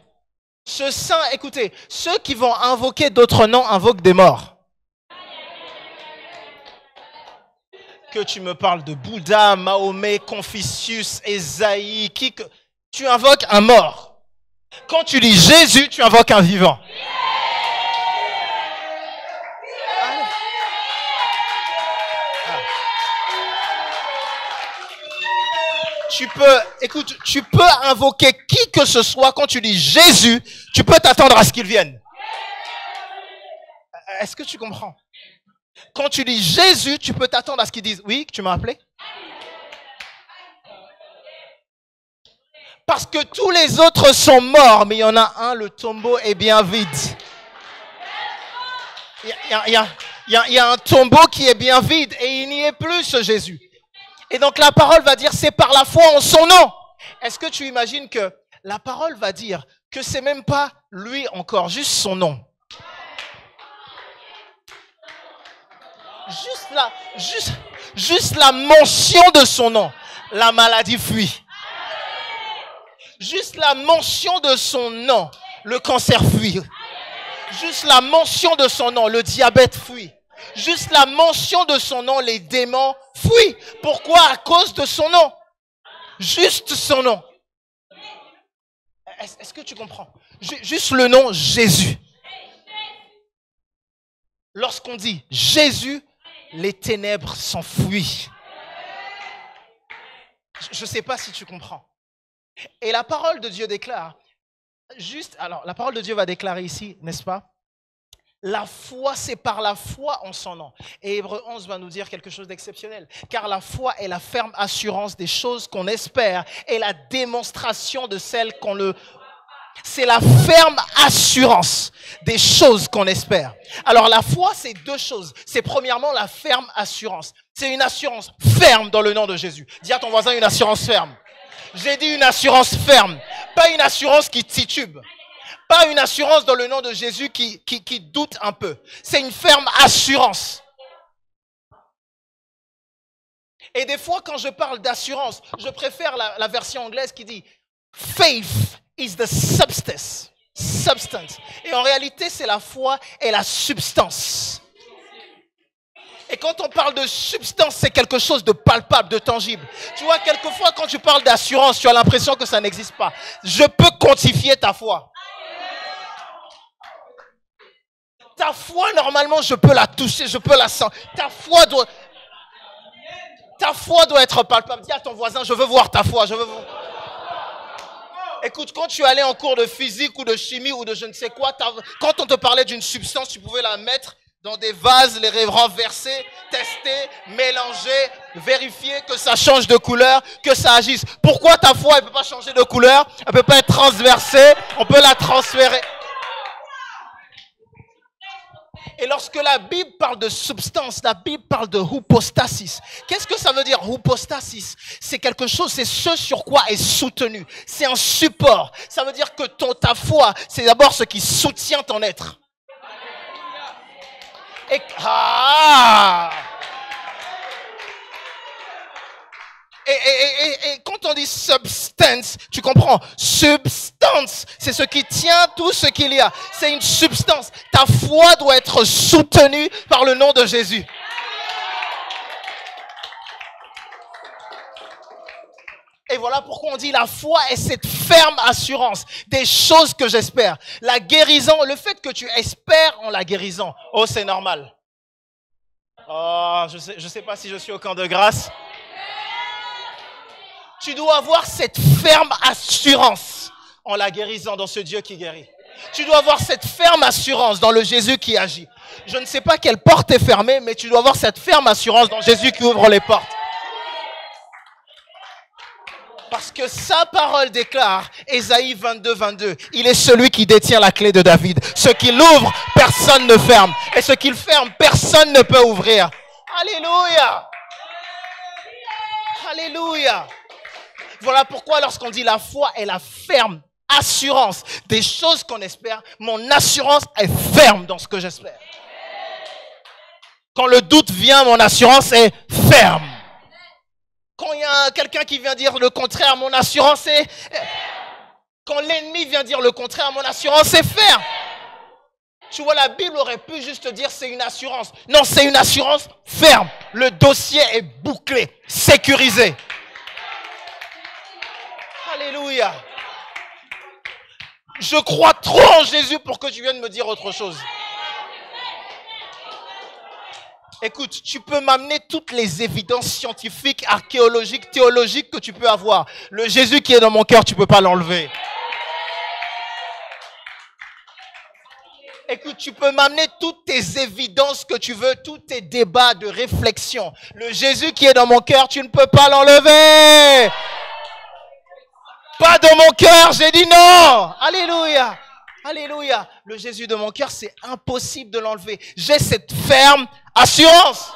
Ce saint, écoutez, ceux qui vont invoquer d'autres noms invoquent des morts. Que tu me parles de Bouddha, Mahomet, Confucius, Ésaïe, tu invoques un mort. Quand tu dis Jésus, tu invoques un vivant. Tu peux invoquer qui que ce soit. Quand tu dis Jésus, tu peux t'attendre à ce qu'il vienne. Est-ce que tu comprends? Quand tu dis Jésus, tu peux t'attendre à ce qu'il dise oui, tu m'as appelé. Parce que tous les autres sont morts, mais il y en a un, le tombeau est bien vide. Il y a un tombeau qui est bien vide et il n'y est plus, ce Jésus. Et donc la parole va dire, c'est par la foi en son nom. Est-ce que tu imagines que la parole va dire que c'est même pas lui encore, juste son nom. Juste la mention de son nom. La maladie fuit. Juste la mention de son nom. Le cancer fuit. Juste la mention de son nom. Le diabète fuit. Juste la mention de son nom, les démons fuient. Pourquoi? À cause de son nom. Juste son nom. Est-ce que tu comprends? Juste le nom Jésus. Lorsqu'on dit Jésus, les ténèbres s'enfuient. Je ne sais pas si tu comprends. Et la parole de Dieu déclare, la parole de Dieu va déclarer ici, n'est-ce pas? La foi, c'est par la foi en son nom. Et Hébreux 11 va nous dire quelque chose d'exceptionnel. Car la foi est la ferme assurance des choses qu'on espère et la démonstration de celles qu'on ne... C'est la ferme assurance des choses qu'on espère. Alors la foi, c'est deux choses. C'est premièrement la ferme assurance. C'est une assurance ferme dans le nom de Jésus. Dis à ton voisin une assurance ferme. J'ai dit une assurance ferme, pas une assurance qui titube. Pas une assurance dans le nom de Jésus qui doute un peu. C'est une ferme assurance. Et des fois, quand je parle d'assurance, je préfère la version anglaise qui dit « Faith is the substance. » Et en réalité, c'est la foi et la substance. Et quand on parle de substance, c'est quelque chose de palpable, de tangible. Tu vois, quelquefois, quand tu parles d'assurance, tu as l'impression que ça n'existe pas. Je peux quantifier ta foi. Ta foi, normalement, je peux la toucher, je peux la sentir. Ta foi doit être palpable. Dis à ton voisin, je veux voir ta foi. Écoute, quand tu allais en cours de physique ou de chimie ou de je ne sais quoi, quand on te parlait d'une substance, tu pouvais la mettre dans des vases, les renverser, tester, mélanger, vérifier que ça change de couleur, que ça agisse. Pourquoi ta foi, elle ne peut pas changer de couleur? Elle ne peut pas être transversée, on peut la transférer. Et lorsque la Bible parle de substance, la Bible parle de hypostasis. Qu'est-ce que ça veut dire, hypostasis? C'est quelque chose, c'est ce sur quoi est soutenu. C'est un support. Ça veut dire que ta foi, c'est d'abord ce qui soutient ton être. Et, Et quand on dit substance, tu comprends? Substance, c'est ce qui tient tout ce qu'il y a. C'est une substance. Ta foi doit être soutenue par le nom de Jésus. Et voilà pourquoi on dit la foi est cette ferme assurance des choses que j'espère. La guérison, le fait que tu espères en la guérison, oh c'est normal. Oh, je sais pas si je suis au camp de grâce. Tu dois avoir cette ferme assurance en la guérison, dans ce Dieu qui guérit. Tu dois avoir cette ferme assurance dans le Jésus qui agit. Je ne sais pas quelle porte est fermée, mais tu dois avoir cette ferme assurance dans Jésus qui ouvre les portes. Parce que sa parole déclare, Ésaïe 22, 22, il est celui qui détient la clé de David. Ce qu'il ouvre, personne ne ferme. Et ce qu'il ferme, personne ne peut ouvrir. Alléluia! Alléluia! Voilà pourquoi lorsqu'on dit la foi est la ferme assurance des choses qu'on espère, mon assurance est ferme dans ce que j'espère. Quand le doute vient, mon assurance est ferme. Quand il y a quelqu'un qui vient dire le contraire, mon assurance est... Quand l'ennemi vient dire le contraire, mon assurance est ferme. Tu vois, la Bible aurait pu juste dire c'est une assurance. Non, c'est une assurance ferme. Le dossier est bouclé, sécurisé. Alléluia. Je crois trop en Jésus pour que tu viennes me dire autre chose. Écoute, tu peux m'amener toutes les évidences scientifiques, archéologiques, théologiques que tu peux avoir. Le Jésus qui est dans mon cœur, tu ne peux pas l'enlever. Écoute, tu peux m'amener toutes tes évidences que tu veux, tous tes débats de réflexion. Le Jésus qui est dans mon cœur, tu ne peux pas l'enlever. Pas dans mon cœur, j'ai dit non. Alléluia. Alléluia. Le Jésus de mon cœur, c'est impossible de l'enlever. J'ai cette ferme assurance.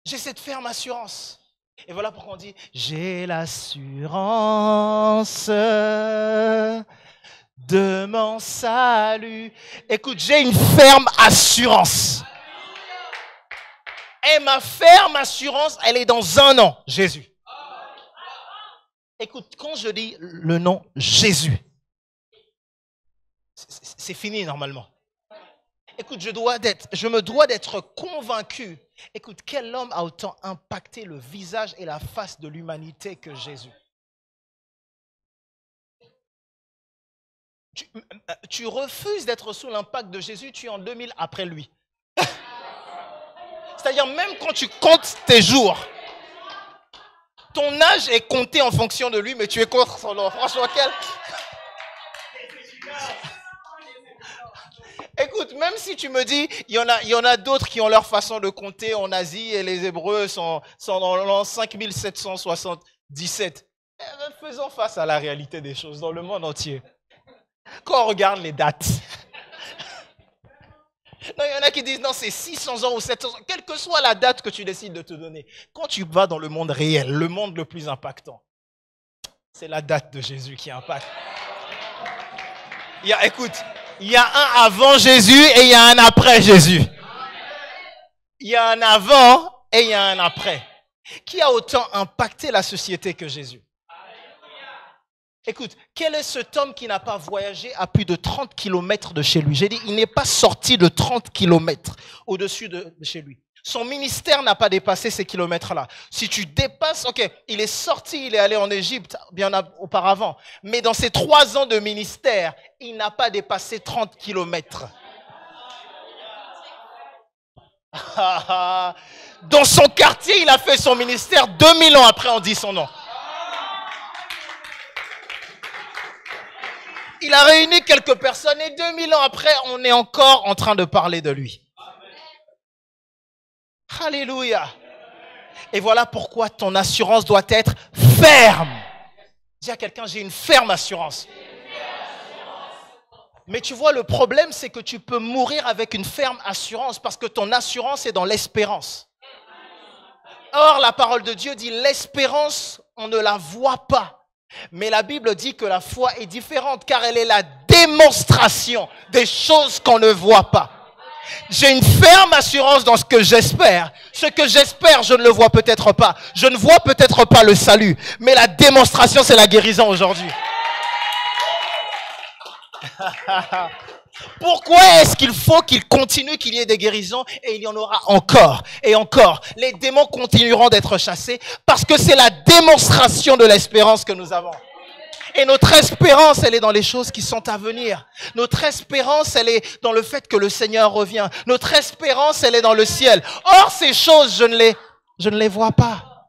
J'ai cette ferme assurance. Et voilà pourquoi on dit, j'ai l'assurance de mon salut. Écoute, j'ai une ferme assurance. Et ma ferme assurance, elle est dans un nom, Jésus. Écoute, quand je dis le nom Jésus, c'est fini normalement. Écoute, je me dois d'être convaincu. Écoute, quel homme a autant impacté le visage et la face de l'humanité que Jésus? Tu refuses d'être sous l'impact de Jésus, tu es en 2000 après lui. C'est-à-dire même quand tu comptes tes jours, ton âge est compté en fonction de lui, mais tu es contre son nom. Franchement, quel... Écoute, même si tu me dis, il y en a d'autres qui ont leur façon de compter en Asie et les Hébreux sont dans l'an 5777. Faisons face à la réalité des choses dans le monde entier. Quand on regarde les dates. Non, il y en a qui disent, non, c'est 600 ans ou 700 ans. Quelle que soit la date que tu décides de te donner. Quand tu vas dans le monde réel, le monde le plus impactant, c'est la date de Jésus qui impacte. Écoute, il y a un avant Jésus et il y a un après Jésus. Il y a un avant et il y a un après. Qui a autant impacté la société que Jésus? Écoute, quel est cet homme qui n'a pas voyagé à plus de 30 km de chez lui? J'ai dit, il n'est pas sorti de 30 km au-dessus de chez lui. Son ministère n'a pas dépassé ces kilomètres-là. Si tu dépasses, ok, il est sorti, il est allé en Égypte bien auparavant. Mais dans ses 3 ans de ministère, il n'a pas dépassé 30 km. Dans son quartier, il a fait son ministère. 2000 ans après, on dit son nom. Il a réuni quelques personnes et 2000 ans après, on est encore en train de parler de lui. Alléluia. Et voilà pourquoi ton assurance doit être ferme. Dis à quelqu'un, j'ai une ferme assurance. Mais tu vois, le problème, c'est que tu peux mourir avec une ferme assurance parce que ton assurance est dans l'espérance. Or, la parole de Dieu dit l'espérance, on ne la voit pas. Mais la Bible dit que la foi est différente car elle est la démonstration des choses qu'on ne voit pas. J'ai une ferme assurance dans ce que j'espère. Ce que j'espère, je ne le vois peut-être pas. Je ne vois peut-être pas le salut. Mais la démonstration, c'est la guérison aujourd'hui. Pourquoi est-ce qu'il faut qu'il continue, qu'il y ait des guérisons et il y en aura encore et encore? Les démons continueront d'être chassés parce que c'est la démonstration de l'espérance que nous avons. Et notre espérance, elle est dans les choses qui sont à venir. Notre espérance, elle est dans le fait que le Seigneur revient. Notre espérance, elle est dans le ciel. Or, ces choses, je ne les vois pas.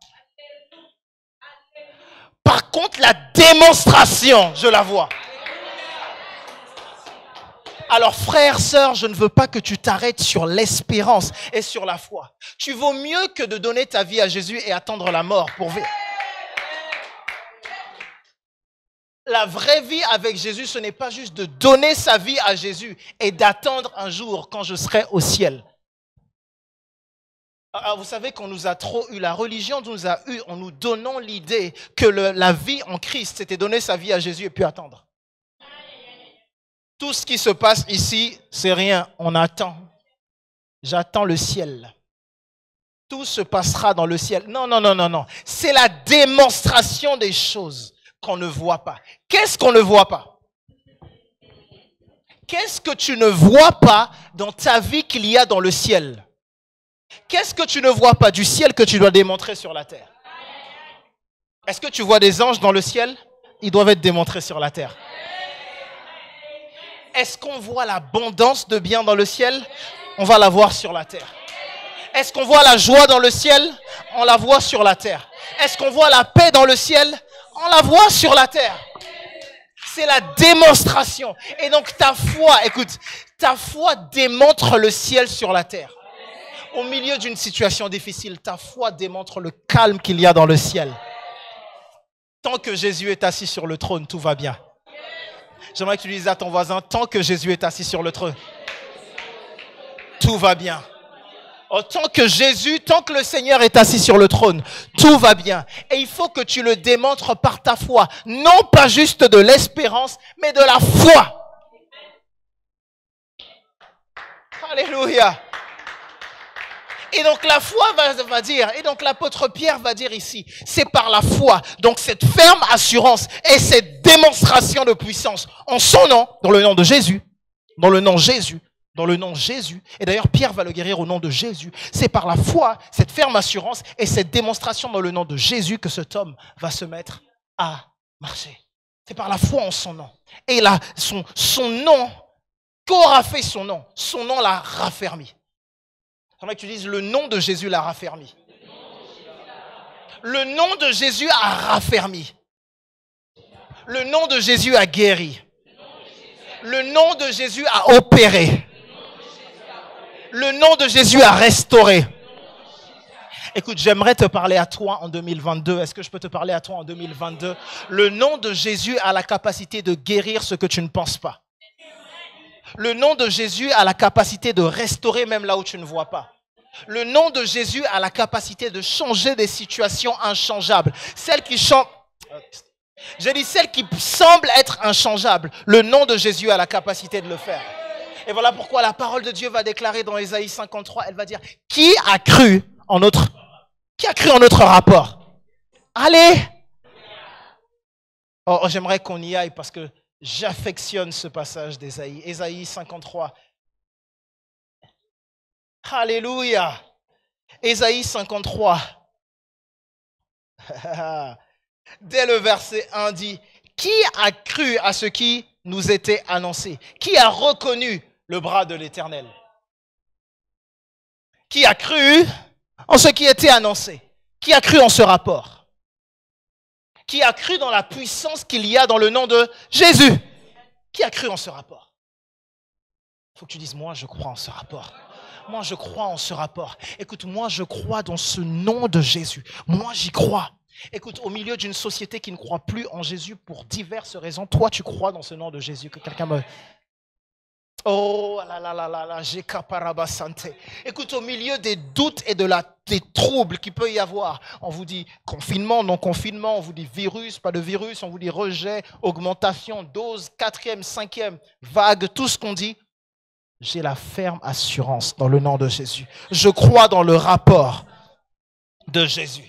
Par contre, la démonstration, je la vois. Alors frères, sœurs, je ne veux pas que tu t'arrêtes sur l'espérance et sur la foi. Tu vaux mieux que de donner ta vie à Jésus et attendre la mort pour vivre. La vraie vie avec Jésus, ce n'est pas juste de donner sa vie à Jésus et d'attendre un jour quand je serai au ciel. Alors, vous savez qu'on nous a trop eu, la religion nous a eu en nous donnant l'idée que la vie en Christ, c'était donner sa vie à Jésus et puis attendre. Tout ce qui se passe ici, c'est rien, on attend. J'attends le ciel. Tout se passera dans le ciel. Non, non, non, non, non. C'est la démonstration des choses qu'on ne voit pas. Qu'est-ce qu'on ne voit pas? Qu'est-ce que tu ne vois pas dans ta vie qu'il y a dans le ciel? Qu'est-ce que tu ne vois pas du ciel que tu dois démontrer sur la terre? Est-ce que tu vois des anges dans le ciel? Ils doivent être démontrés sur la terre. Est-ce qu'on voit l'abondance de biens dans le ciel? On va la voir sur la terre. Est-ce qu'on voit la joie dans le ciel? On la voit sur la terre. Est-ce qu'on voit la paix dans le ciel? On la voit sur la terre. C'est la démonstration. Et donc ta foi, écoute, ta foi démontre le ciel sur la terre. Au milieu d'une situation difficile, ta foi démontre le calme qu'il y a dans le ciel. Tant que Jésus est assis sur le trône, tout va bien. J'aimerais que tu dises à ton voisin, tant que Jésus est assis sur le trône, tout va bien. Oh, tant que le Seigneur est assis sur le trône, tout va bien. Et il faut que tu le démontres par ta foi. Non pas juste de l'espérance, mais de la foi. Alléluia. Et donc la foi va dire, et donc l'apôtre Pierre va dire ici, c'est par la foi. Donc cette ferme assurance et cette démonstration de puissance en son nom, dans le nom de Jésus, dans le nom Jésus, dans le nom Jésus. Et d'ailleurs Pierre va le guérir au nom de Jésus. C'est par la foi, cette ferme assurance et cette démonstration dans le nom de Jésus que cet homme va se mettre à marcher. C'est par la foi en son nom. Et là, son nom, qu'aura fait son nom? Son nom l'a raffermi. J'aimerais que tu dises, le nom de Jésus l'a raffermi. Le nom de Jésus a raffermi. Le nom de Jésus a guéri. Le nom de Jésus a opéré. Le nom de Jésus a restauré. Écoute, j'aimerais te parler à toi en 2022. Est-ce que je peux te parler à toi en 2022? Le nom de Jésus a la capacité de guérir ce que tu ne penses pas. Le nom de Jésus a la capacité de restaurer même là où tu ne vois pas. Le nom de Jésus a la capacité de changer des situations inchangeables. Celles qui changent... J'ai dit celles qui semblent être inchangeables. Le nom de Jésus a la capacité de le faire. Et voilà pourquoi la parole de Dieu va déclarer dans Ésaïe 53, elle va dire, qui a cru en notre rapport? Allez! Oh, j'aimerais qu'on y aille parce que j'affectionne ce passage d'Ésaïe. Ésaïe 53. Alléluia. Ésaïe 53. Dès le verset 1 dit, qui a cru à ce qui nous était annoncé? Qui a reconnu le bras de l'Éternel? Qui a cru en ce qui était annoncé? Qui a cru en ce rapport? Qui a cru dans la puissance qu'il y a dans le nom de Jésus? Qui a cru en ce rapport? Il faut que tu dises, moi je crois en ce rapport. Moi je crois en ce rapport. Écoute, moi je crois dans ce nom de Jésus. Moi j'y crois. Écoute, au milieu d'une société qui ne croit plus en Jésus pour diverses raisons, toi tu crois dans ce nom de Jésus. Que quelqu'un me... Oh là là là là là, j'ai caparabasante. Écoute, au milieu des doutes et des troubles qu'il peut y avoir, on vous dit confinement, non confinement, on vous dit virus, pas de virus, on vous dit rejet, augmentation, dose, 4e, 5e, vague, tout ce qu'on dit. J'ai la ferme assurance dans le nom de Jésus. Je crois dans le rapport de Jésus.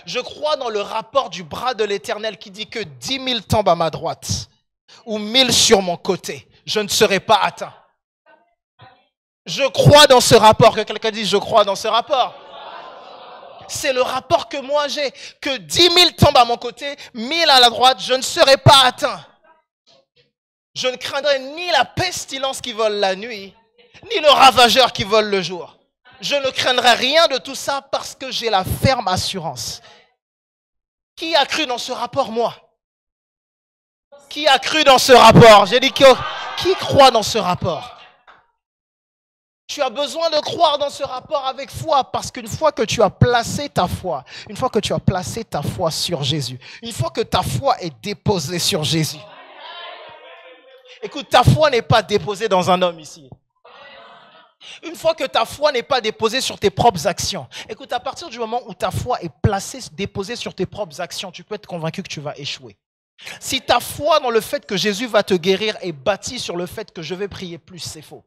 Je crois dans le rapport du bras de l'Éternel qui dit que 10 000 tombent à ma droite ou 1000 sur mon côté. Je ne serai pas atteint. Je crois dans ce rapport. Que quelqu'un dise, je crois dans ce rapport. C'est le rapport que moi j'ai. Que 10 000 tombent à mon côté, 1000 à la droite, je ne serai pas atteint. Je ne craindrai ni la pestilence qui vole la nuit, ni le ravageur qui vole le jour. Je ne craindrai rien de tout ça parce que j'ai la ferme assurance. Qui a cru dans ce rapport, moi? Qui a cru dans ce rapport? J'ai dit qui croit dans ce rapport? Tu as besoin de croire dans ce rapport avec foi parce qu'une fois que tu as placé ta foi, une fois que tu as placé ta foi sur Jésus, une fois que ta foi est déposée sur Jésus. Écoute, ta foi n'est pas déposée dans un homme ici. Une fois que ta foi n'est pas déposée sur tes propres actions. Écoute, à partir du moment où ta foi est placée, déposée sur tes propres actions, tu peux être convaincu que tu vas échouer. Si ta foi dans le fait que Jésus va te guérir est bâtie sur le fait que je vais prier plus, c'est faux.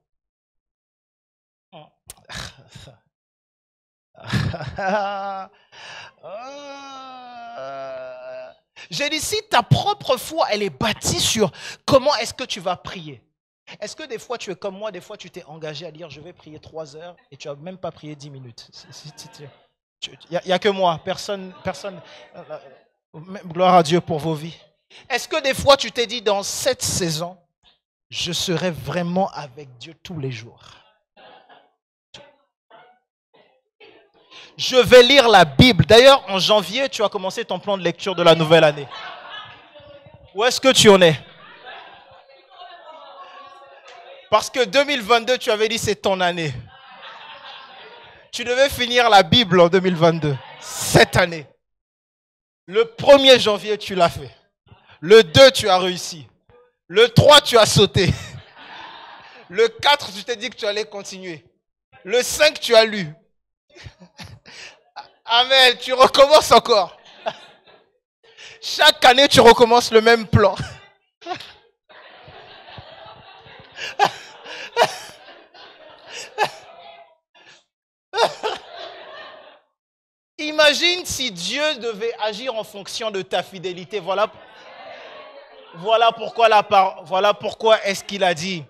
J'ai dit, si ta propre foi, elle est bâtie sur comment est-ce que tu vas prier. Est-ce que des fois tu es comme moi, des fois tu t'es engagé à dire je vais prier 3 heures et tu n'as même pas prié 10 minutes. Il n'y a que moi, personne. Gloire à Dieu pour vos vies. Est-ce que des fois tu t'es dit dans cette saison, je serai vraiment avec Dieu tous les jours? Je vais lire la Bible. D'ailleurs, en janvier, tu as commencé ton plan de lecture de la nouvelle année. Où est-ce que tu en es? Parce que 2022, tu avais dit c'est ton année. Tu devais finir la Bible en 2022. Cette année. Le 1er janvier, tu l'as fait. Le 2, tu as réussi. Le 3, tu as sauté. Le 4, tu t'es dit que tu allais continuer. Le 5, tu as lu. Amen, tu recommences encore. Chaque année, tu recommences le même plan. Imagine si Dieu devait agir en fonction de ta fidélité. Voilà pourquoi est-ce qu'il a dit,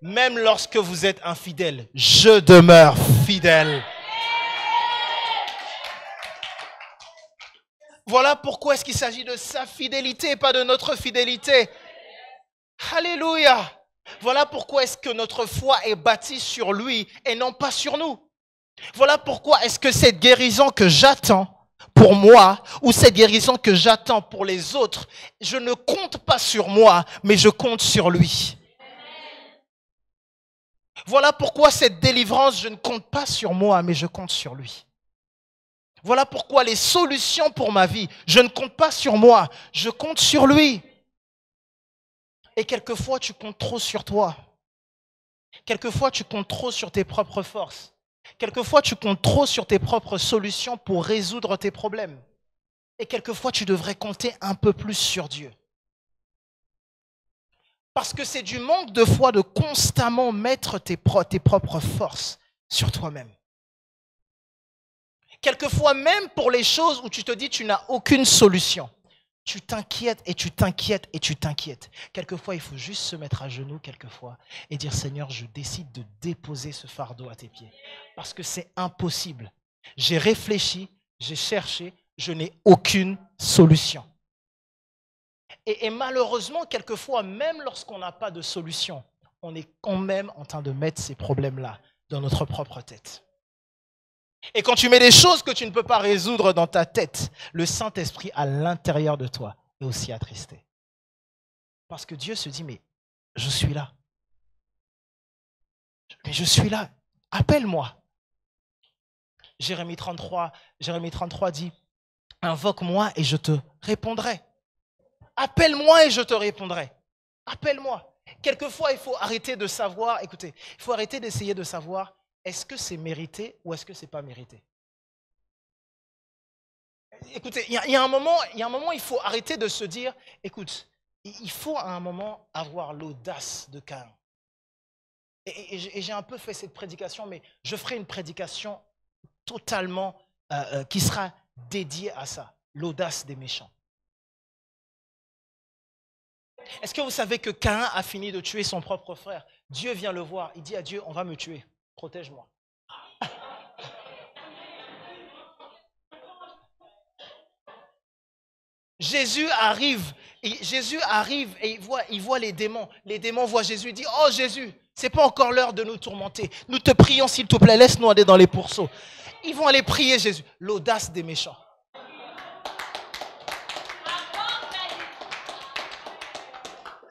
même lorsque vous êtes infidèle, je demeure fidèle. Voilà pourquoi est-ce qu'il s'agit de sa fidélité et pas de notre fidélité. Alléluia. Voilà pourquoi est-ce que notre foi est bâtie sur lui et non pas sur nous. Voilà pourquoi est-ce que cette guérison que j'attends pour moi ou cette guérison que j'attends pour les autres, je ne compte pas sur moi, mais je compte sur lui. Voilà pourquoi cette délivrance, je ne compte pas sur moi, mais je compte sur lui. Voilà pourquoi les solutions pour ma vie, je ne compte pas sur moi, je compte sur lui. Et quelquefois, tu comptes trop sur toi. Quelquefois, tu comptes trop sur tes propres forces. Quelquefois, tu comptes trop sur tes propres solutions pour résoudre tes problèmes. Et quelquefois, tu devrais compter un peu plus sur Dieu. Parce que c'est du manque de foi de constamment mettre tes propres forces sur toi-même. Quelquefois, même pour les choses où tu te dis tu n'as aucune solution, tu t'inquiètes et tu t'inquiètes et tu t'inquiètes. Quelquefois, il faut juste se mettre à genoux quelquefois et dire Seigneur, je décide de déposer ce fardeau à tes pieds. Parce que c'est impossible. J'ai réfléchi, j'ai cherché, je n'ai aucune solution. Et malheureusement, quelquefois, même lorsqu'on n'a pas de solution, on est quand même en train de mettre ces problèmes-là dans notre propre tête. Et quand tu mets des choses que tu ne peux pas résoudre dans ta tête, le Saint-Esprit à l'intérieur de toi est aussi attristé. Parce que Dieu se dit, mais je suis là. Mais je suis là. Appelle-moi. Jérémie 33 dit, invoque-moi et je te répondrai. Appelle-moi et je te répondrai. Appelle-moi. Quelquefois, il faut arrêter de savoir, écoutez, il faut arrêter d'essayer de savoir est-ce que c'est mérité ou est-ce que c'est pas mérité. Écoutez, il y a un moment, il faut arrêter de se dire, écoute, il faut à un moment avoir l'audace de Caïn. Et j'ai un peu fait cette prédication, mais je ferai une prédication totalement qui sera dédiée à ça, l'audace des méchants. Est-ce que vous savez que Caïn a fini de tuer son propre frère? Dieu vient le voir, il dit à Dieu, on va me tuer, protège-moi. Jésus arrive et il voit les démons. Les démons voient Jésus, il dit, oh Jésus, c'est pas encore l'heure de nous tourmenter. Nous te prions s'il te plaît, laisse-nous aller dans les pourceaux. Ils vont aller prier Jésus, l'audace des méchants.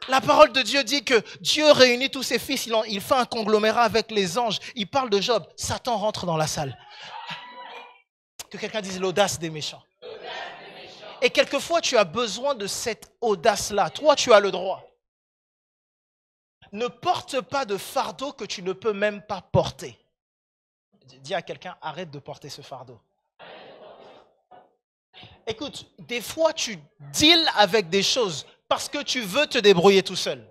La parole de Dieu dit que Dieu réunit tous ses fils, il fait un conglomérat avec les anges, il parle de Job, Satan rentre dans la salle. Que quelqu'un dise l'audace des méchants. Et quelquefois, tu as besoin de cette audace-là. Toi, tu as le droit. Ne porte pas de fardeau que tu ne peux même pas porter. Dis à quelqu'un, arrête de porter ce fardeau. Écoute, des fois, tu deals avec des choses parce que tu veux te débrouiller tout seul.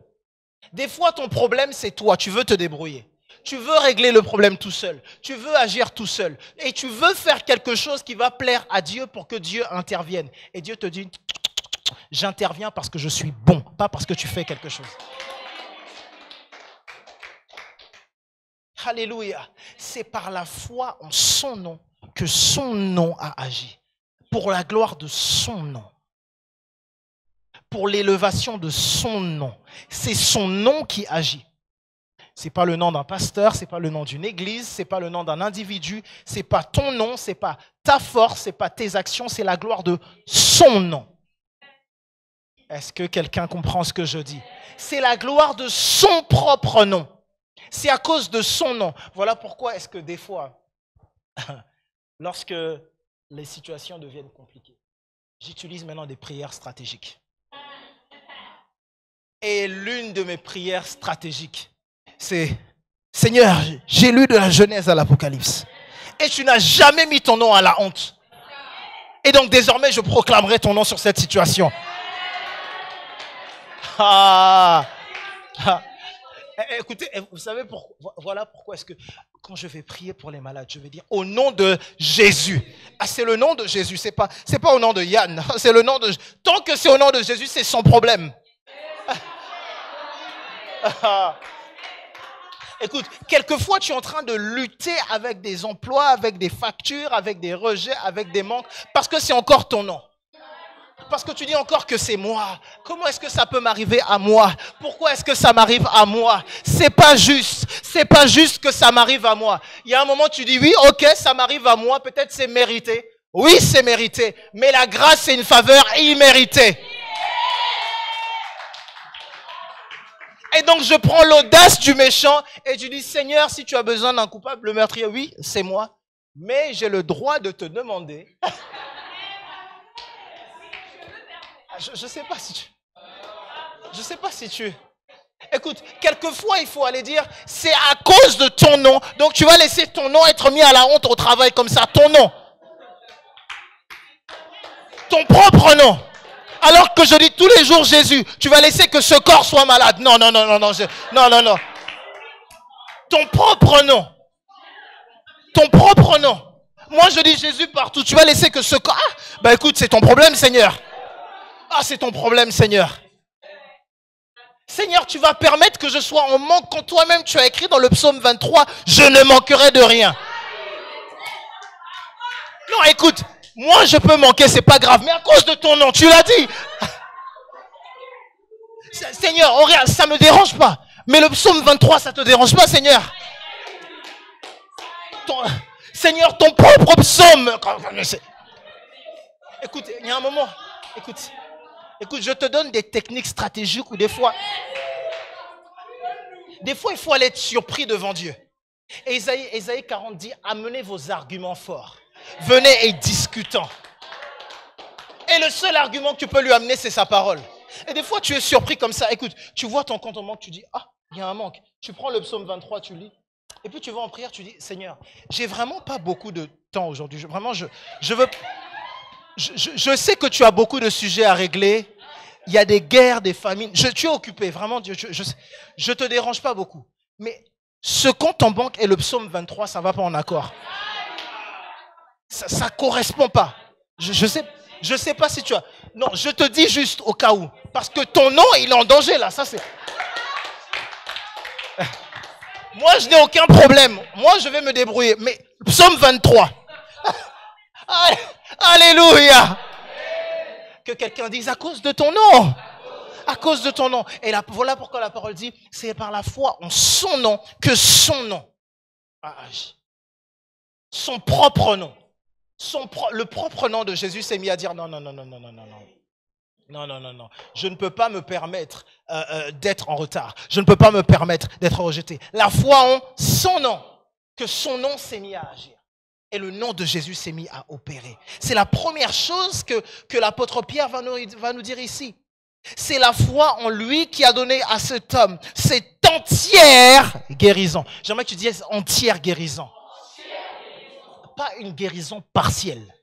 Des fois, ton problème, c'est toi. Tu veux te débrouiller. Tu veux régler le problème tout seul. Tu veux agir tout seul. Et tu veux faire quelque chose qui va plaire à Dieu pour que Dieu intervienne. Et Dieu te dit, j'interviens parce que je suis bon, pas parce que tu fais quelque chose. Alléluia. C'est par la foi en son nom que son nom a agi. Pour la gloire de son nom. Pour l'élévation de son nom. C'est son nom qui agit. Ce n'est pas le nom d'un pasteur, ce n'est pas le nom d'une église, ce n'est pas le nom d'un individu, ce n'est pas ton nom, ce n'est pas ta force, ce n'est pas tes actions, c'est la gloire de son nom. Est-ce que quelqu'un comprend ce que je dis? C'est la gloire de son propre nom. C'est à cause de son nom. Voilà pourquoi est-ce que des fois, lorsque les situations deviennent compliquées, j'utilise maintenant des prières stratégiques. Et l'une de mes prières stratégiques, c'est Seigneur, j'ai lu de la Genèse à l'Apocalypse et tu n'as jamais mis ton nom à la honte. Et donc désormais, je proclamerai ton nom sur cette situation. Écoutez, vous savez pourquoi? Voilà pourquoi est-ce que quand je vais prier pour les malades, je vais dire au nom de Jésus. Ah, c'est le nom de Jésus, c'est pas au nom de Yann, c'est le nom de. Tant que c'est au nom de Jésus, c'est son problème. Écoute, quelquefois tu es en train de lutter avec des emplois, avec des factures, avec des rejets, avec des manques, parce que c'est encore ton nom. Parce que tu dis encore que c'est moi. Comment est-ce que ça peut m'arriver à moi? Pourquoi est-ce que ça m'arrive à moi? C'est pas juste. C'est pas juste que ça m'arrive à moi. Il y a un moment tu dis oui, ok, ça m'arrive à moi, peut-être c'est mérité. Oui, c'est mérité, mais la grâce c'est une faveur imméritée. Et donc je prends l'audace du méchant et je dis Seigneur, si tu as besoin d'un coupable, le meurtrier, oui, c'est moi. Mais j'ai le droit de te demander. Je sais pas si tu. Je sais pas si tu. Écoute, quelquefois il faut aller dire c'est à cause de ton nom. Donc tu vas laisser ton nom être mis à la honte au travail comme ça, ton nom. Ton propre nom. Alors que je dis tous les jours Jésus, tu vas laisser que ce corps soit malade. Non. Non. Ton propre nom. Ton propre nom. Moi je dis Jésus partout. Tu vas laisser que ce corps. Ah, bah écoute, c'est ton problème, Seigneur. Ah, c'est ton problème, Seigneur. Seigneur, tu vas permettre que je sois en manque quand toi-même tu as écrit dans le psaume 23, je ne manquerai de rien. Non, écoute. Moi, je peux manquer, c'est pas grave, mais à cause de ton nom, tu l'as dit. Seigneur, oh, regarde, ça me dérange pas. Mais le psaume 23, ça te dérange pas, Seigneur? Seigneur, ton propre psaume. Écoute, il y a un moment. Écoute, je te donne des techniques stratégiques où des fois, il faut aller être surpris devant Dieu. Et Ésaïe 40 dit, amenez vos arguments forts. Venez et discutons. Et le seul argument que tu peux lui amener, c'est sa parole. Et des fois, tu es surpris comme ça. Écoute, tu vois ton compte en banque, tu dis, ah, il y a un manque. Tu prends le psaume 23, tu lis. Et puis tu vas en prière, tu dis, Seigneur, j'ai vraiment pas beaucoup de temps aujourd'hui. Vraiment, je sais que tu as beaucoup de sujets à régler. Il y a des guerres, des famines. Tu es occupé, vraiment, Dieu. Je te dérange pas beaucoup. Mais ce compte en banque et le psaume 23, ça va pas en accord. Ça correspond pas. Je sais pas si tu as. Non, je te dis juste au cas où. Parce que ton nom, il est en danger là. Ça, c'est. Moi, je n'ai aucun problème. Moi, je vais me débrouiller. Mais psaume 23. Alléluia. Que quelqu'un dise à cause de ton nom. À cause de ton nom. Et là, voilà pourquoi la parole dit, c'est par la foi en son nom que son nom a agi. Son propre nom. Le propre nom de Jésus s'est mis à dire non. Non. Je ne peux pas me permettre d'être en retard. Je ne peux pas me permettre d'être rejeté. La foi en son nom, que son nom s'est mis à agir. Et le nom de Jésus s'est mis à opérer. C'est la première chose que l'apôtre Pierre va nous dire ici. C'est la foi en lui qui a donné à cet homme cette entière guérison. J'aimerais que tu dises entière guérison. Pas une guérison partielle.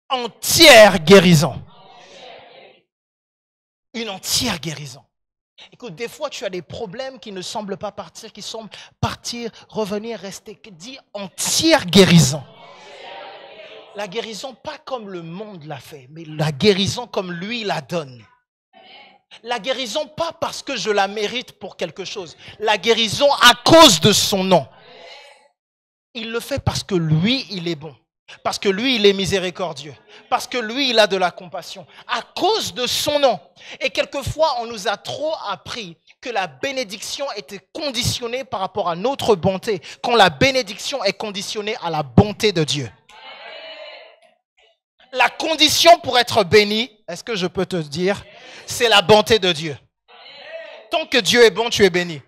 Entière guérison. Une entière guérison. Écoute, des fois, tu as des problèmes qui ne semblent pas partir, qui semblent partir, revenir, rester. Dis entière guérison. La guérison, pas comme le monde l'a fait, mais la guérison comme lui la donne. La guérison, pas parce que je la mérite pour quelque chose. La guérison à cause de son nom. Il le fait parce que lui, il est bon. Parce que lui, il est miséricordieux. Parce que lui, il a de la compassion. À cause de son nom. Et quelquefois, on nous a trop appris que la bénédiction était conditionnée par rapport à notre bonté, quand la bénédiction est conditionnée à la bonté de Dieu. La condition pour être béni, est-ce que je peux te dire, c'est la bonté de Dieu. Tant que Dieu est bon, tu es béni.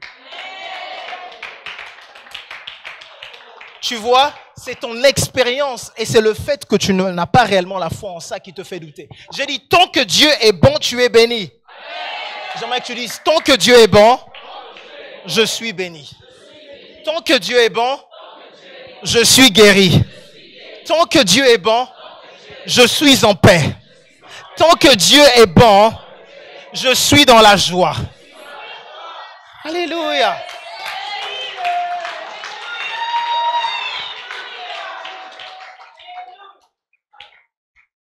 Tu vois, c'est ton expérience et c'est le fait que tu n'as pas réellement la foi en ça qui te fait douter. J'ai dit, tant que Dieu est bon, tu es béni. J'aimerais que tu dises, tant que Dieu est bon, je suis béni. Tant que Dieu est bon, je suis guéri. Tant que Dieu est bon, je suis en paix. Tant que Dieu est bon, je suis dans la joie. Alléluia.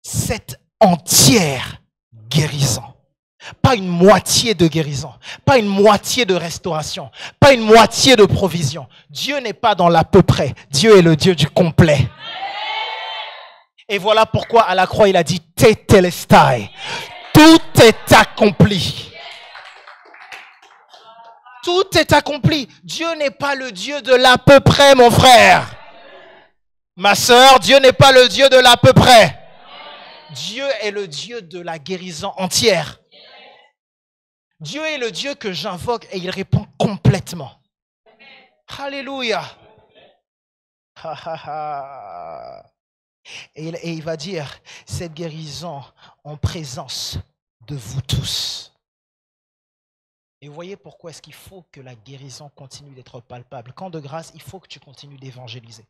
Cette entière guérison. Pas une moitié de guérison. Pas une moitié de restauration. Pas une moitié de provision. Dieu n'est pas dans l'à peu près. Dieu est le Dieu du complet. Et voilà pourquoi à la croix il a dit Tetelestai. Tout est accompli. Tout est accompli. Dieu n'est pas le Dieu de l'à peu près, mon frère. Ma sœur, Dieu n'est pas le Dieu de l'à peu près. Dieu est le Dieu de la guérison entière. Dieu est le Dieu que j'invoque et il répond complètement. Alléluia. Et il va dire, cette guérison en présence de vous tous. Et vous voyez pourquoi est-ce qu'il faut que la guérison continue d'être palpable. Quand de grâce, il faut que tu continues d'évangéliser.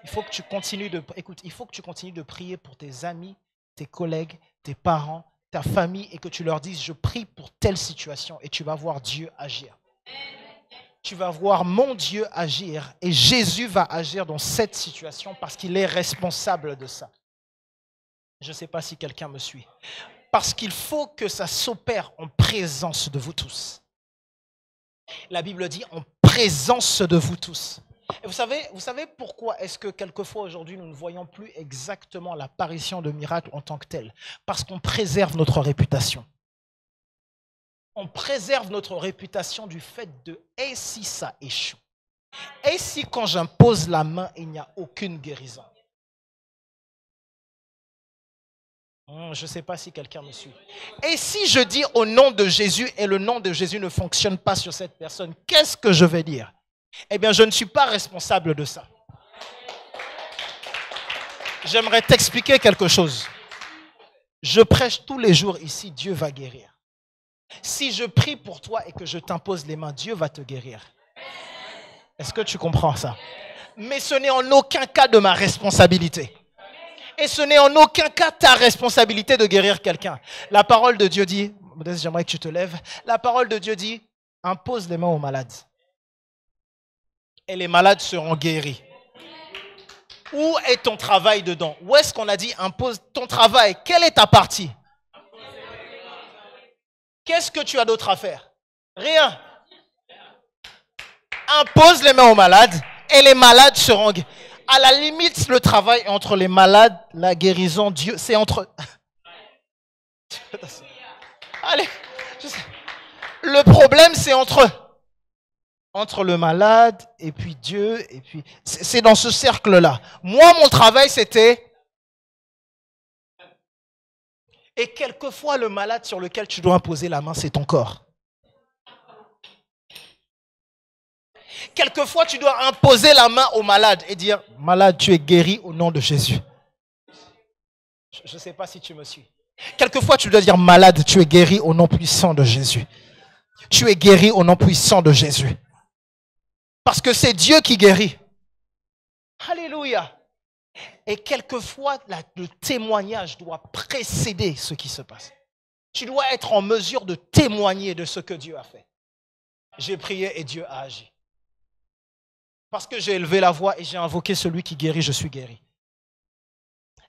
Il faut que tu continues de prier pour tes amis, tes collègues, tes parents, ta famille et que tu leur dises, je prie pour telle situation et tu vas voir Dieu agir. Tu vas voir mon Dieu agir et Jésus va agir dans cette situation parce qu'il est responsable de ça. Je ne sais pas si quelqu'un me suit. Parce qu'il faut que ça s'opère en présence de vous tous. La Bible dit en présence de vous tous. Et vous savez pourquoi est-ce que quelquefois aujourd'hui nous ne voyons plus exactement l'apparition de miracles en tant que tel? Parce qu'on préserve notre réputation. On préserve notre réputation du fait de « et si ça échoue? Et si quand j'impose la main, il n'y a aucune guérison ?» Je ne sais pas si quelqu'un me suit. Et si je dis au nom de Jésus et le nom de Jésus ne fonctionne pas sur cette personne, qu'est-ce que je vais dire? Eh bien, je ne suis pas responsable de ça. J'aimerais t'expliquer quelque chose. Je prêche tous les jours ici, Dieu va guérir. Si je prie pour toi et que je t'impose les mains, Dieu va te guérir. Est-ce que tu comprends ça? Mais ce n'est en aucun cas de ma responsabilité. Et ce n'est en aucun cas ta responsabilité de guérir quelqu'un. La parole de Dieu dit, Modeste, j'aimerais que tu te lèves. La parole de Dieu dit, impose les mains aux malades. Et les malades seront guéris. Où est ton travail dedans? Où est-ce qu'on a dit impose ton travail? Quelle est ta partie? Qu'est-ce que tu as d'autre à faire? Rien. Impose les mains aux malades et les malades seront guéris. À la limite, le travail entre les malades, la guérison, Dieu, c'est entre... Allez, le problème, c'est entre le malade et puis Dieu, et puis c'est dans ce cercle-là. Moi, mon travail, c'était... Et quelquefois, le malade sur lequel tu dois imposer la main, c'est ton corps. Quelquefois, tu dois imposer la main au malade et dire, malade, tu es guéri au nom de Jésus. Je ne sais pas si tu me suis. Quelquefois, tu dois dire, malade, tu es guéri au nom puissant de Jésus. Tu es guéri au nom puissant de Jésus. Parce que c'est Dieu qui guérit. Alléluia. Et quelquefois, le témoignage doit précéder ce qui se passe. Tu dois être en mesure de témoigner de ce que Dieu a fait. J'ai prié et Dieu a agi. Parce que j'ai élevé la voix et j'ai invoqué celui qui guérit, je suis guéri.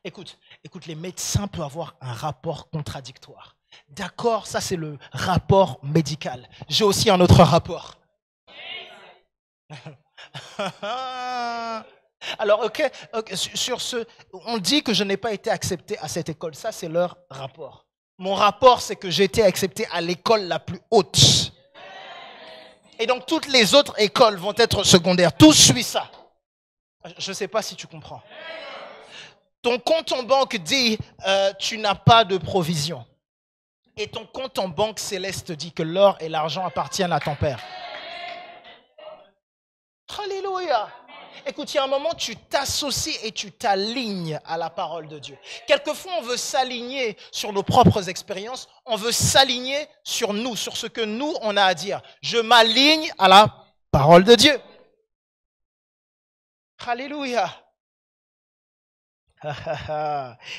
Écoute, les médecins peuvent avoir un rapport contradictoire. D'accord, ça c'est le rapport médical. J'ai aussi un autre rapport. Alors, ok, sur ce, on dit que je n'ai pas été accepté à cette école. Ça, c'est leur rapport. Mon rapport, c'est que j'ai été accepté à l'école la plus haute. Et donc, toutes les autres écoles vont être secondaires. Tout suit ça. Je ne sais pas si tu comprends. Ton compte en banque dit tu n'as pas de provision. Et ton compte en banque céleste dit que l'or et l'argent appartiennent à ton Père. Alléluia. Écoute, il y a un moment, tu t'associes et tu t'alignes à la parole de Dieu. Quelquefois, on veut s'aligner sur nos propres expériences. On veut s'aligner sur nous, sur ce que nous, on a à dire. Je m'aligne à la parole de Dieu. Alléluia.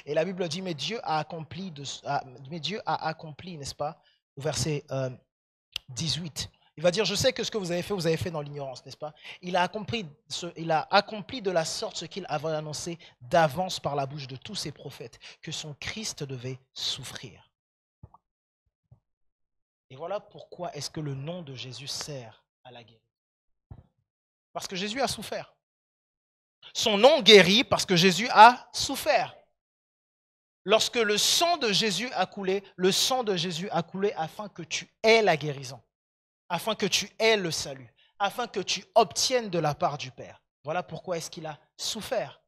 Et la Bible dit, mais Dieu a accompli, n'est-ce pas? Au verset 18. Il va dire, je sais que ce que vous avez fait dans l'ignorance, n'est-ce pas? Il a accompli de la sorte ce qu'il avait annoncé d'avance par la bouche de tous ses prophètes, que son Christ devait souffrir. Et voilà pourquoi est-ce que le nom de Jésus sert à la guérison. Parce que Jésus a souffert. Son nom guérit parce que Jésus a souffert. Lorsque le sang de Jésus a coulé, afin que tu aies la guérison. Afin que tu aies le salut, afin que tu obtiennes de la part du Père. Voilà pourquoi est-ce qu'il a souffert.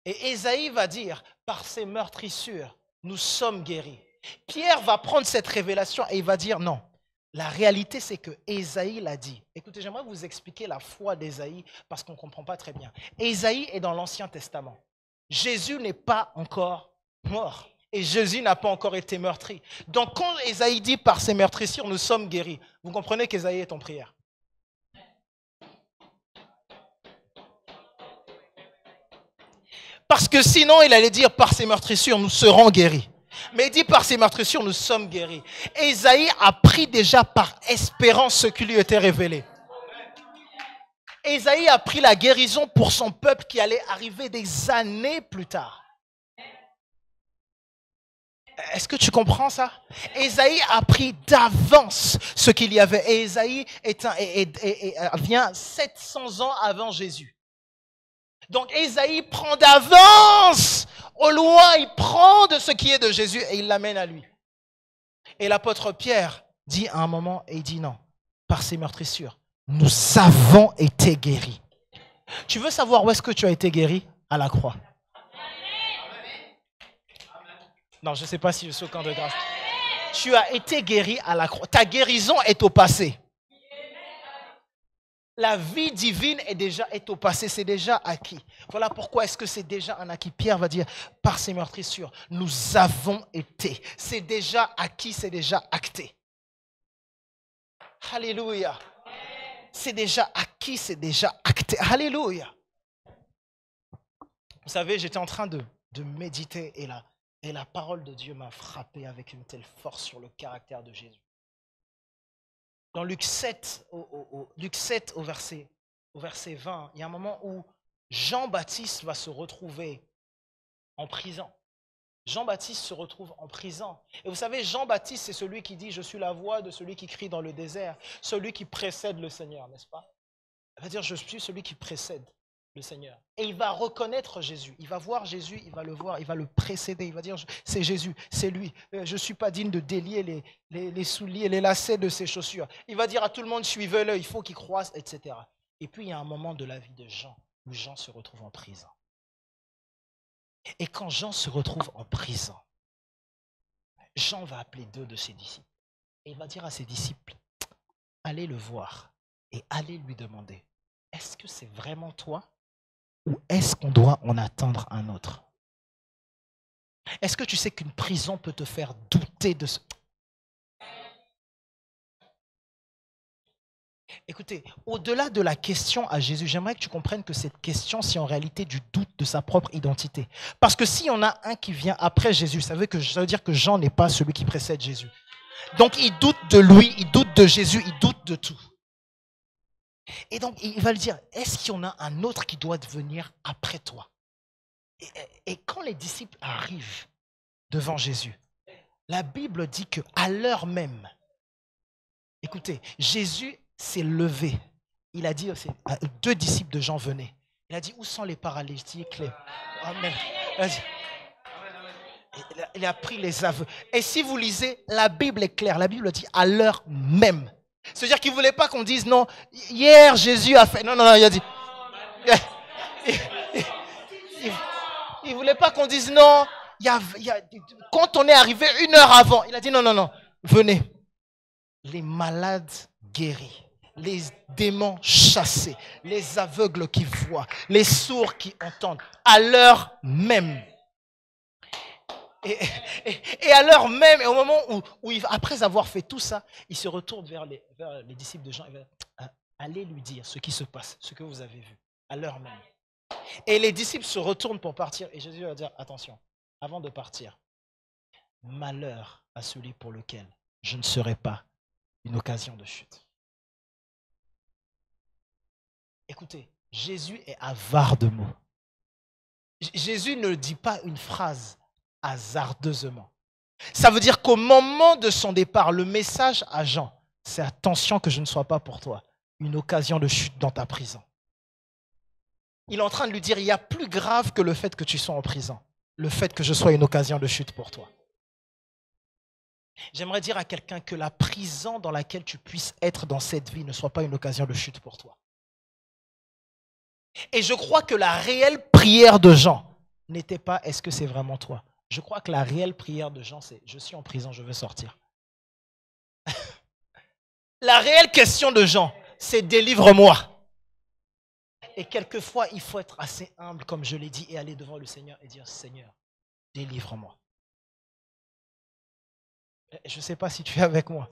Et Ésaïe va dire, par ses meurtrissures, nous sommes guéris. Pierre va prendre cette révélation et il va dire, non, la réalité c'est que Ésaïe l'a dit. Écoutez, j'aimerais vous expliquer la foi d'Ésaïe parce qu'on ne comprend pas très bien. Ésaïe est dans l'Ancien Testament. Jésus n'est pas encore mort. Et Jésus n'a pas encore été meurtri. Donc quand Ésaïe dit par ses meurtrissures, nous sommes guéris, vous comprenez qu'Ésaïe est en prière. Parce que sinon, il allait dire par ses meurtrissures, nous serons guéris. Mais il dit par ses meurtrissures, nous sommes guéris. Ésaïe a pris déjà par espérance ce qui lui était révélé. Ésaïe a pris la guérison pour son peuple qui allait arriver des années plus tard. Est-ce que tu comprends ça? Ésaïe a pris d'avance ce qu'il y avait. Et Ésaïe vient 700 ans avant Jésus. Donc Ésaïe prend d'avance. Au loin, il prend de ce qui est de Jésus et il l'amène à lui. Et l'apôtre Pierre dit à un moment, et il dit non, par ses meurtrissures, nous avons été guéris. Tu veux savoir où est-ce que tu as été guéri? À la croix. Non, je ne sais pas si je suis au camp de grâce. Tu as été guéri à la croix. Ta guérison est au passé. La vie divine est au passé, c'est déjà acquis. Voilà pourquoi est-ce que c'est déjà un acquis. Pierre va dire, par ses meurtrissures, nous avons été. C'est déjà acquis, c'est déjà acté. Alléluia. C'est déjà acquis, c'est déjà acté. Alléluia. Vous savez, j'étais en train de méditer et la parole de Dieu m'a frappé avec une telle force sur le caractère de Jésus. Dans Luc 7, Luc 7 au verset 20, il y a un moment où Jean-Baptiste va se retrouver en prison. Jean-Baptiste se retrouve en prison. Et vous savez, Jean-Baptiste, c'est celui qui dit « Je suis la voix de celui qui crie dans le désert », celui qui précède le Seigneur, n'est-ce pas? Il va dire « Je suis celui qui précède le Seigneur ». Et il va reconnaître Jésus. Il va voir Jésus, il va le voir, il va le précéder. Il va dire « C'est Jésus, c'est lui. Je ne suis pas digne de délier les souliers, les lacets de ses chaussures. » Il va dire à tout le monde « Suivez-le, il faut qu'il croisse, etc. » Et puis, il y a un moment de la vie de Jean où Jean se retrouve en prison. Et quand Jean se retrouve en prison, Jean va appeler 2 de ses disciples. Et il va dire à ses disciples, allez le voir et allez lui demander, est-ce que c'est vraiment toi ou est-ce qu'on doit en attendre un autre? Est-ce que tu sais qu'une prison peut te faire douter de ce... Écoutez, au-delà de la question à Jésus, j'aimerais que tu comprennes que cette question, c'est en réalité du doute de sa propre identité. Parce que s'il y en a un qui vient après Jésus, ça veut dire que Jean n'est pas celui qui précède Jésus. Donc il doute de lui, il doute de Jésus, il doute de tout. Et donc il va le dire, est-ce qu'il y en a un autre qui doit venir après toi? Et quand les disciples arrivent devant Jésus, la Bible dit qu'à l'heure même, écoutez, Jésus s'est levé. Il a dit, 2 disciples de Jean venaient. Il a dit, où sont les paralytiques? Amen. Il a pris les aveux. Et si vous lisez, la Bible est claire. La Bible dit à l'heure même. C'est-à-dire qu'il ne voulait pas qu'on dise, non, hier Jésus a fait. Non, il a dit. Il ne voulait pas qu'on dise, non, quand on est arrivé 1 heure avant, il a dit, non, venez. Les malades guéris, les démons chassés, les aveugles qui voient, les sourds qui entendent, à l'heure même. Et à l'heure même, et au moment où après avoir fait tout ça, il se retourne vers les disciples de Jean. Il va allez lui dire ce qui se passe, ce que vous avez vu, à l'heure même. Et les disciples se retournent pour partir. Et Jésus va dire, attention, avant de partir, malheur à celui pour lequel je ne serai pas une occasion de chute. Écoutez, Jésus est avare de mots. Jésus ne dit pas une phrase hasardeusement. Ça veut dire qu'au moment de son départ, le message à Jean, c'est attention que je ne sois pas pour toi une occasion de chute dans ta prison. Il est en train de lui dire, il y a plus grave que le fait que tu sois en prison, le fait que je sois une occasion de chute pour toi. J'aimerais dire à quelqu'un que la prison dans laquelle tu puisses être dans cette vie ne soit pas une occasion de chute pour toi. Et je crois que la réelle prière de Jean n'était pas « est-ce que c'est vraiment toi ?» Je crois que la réelle prière de Jean, c'est « je suis en prison, je veux sortir ». La réelle question de Jean, c'est « délivre-moi ». Et quelquefois, il faut être assez humble, comme je l'ai dit, et aller devant le Seigneur et dire « Seigneur, délivre-moi ». Je ne sais pas si tu es avec moi.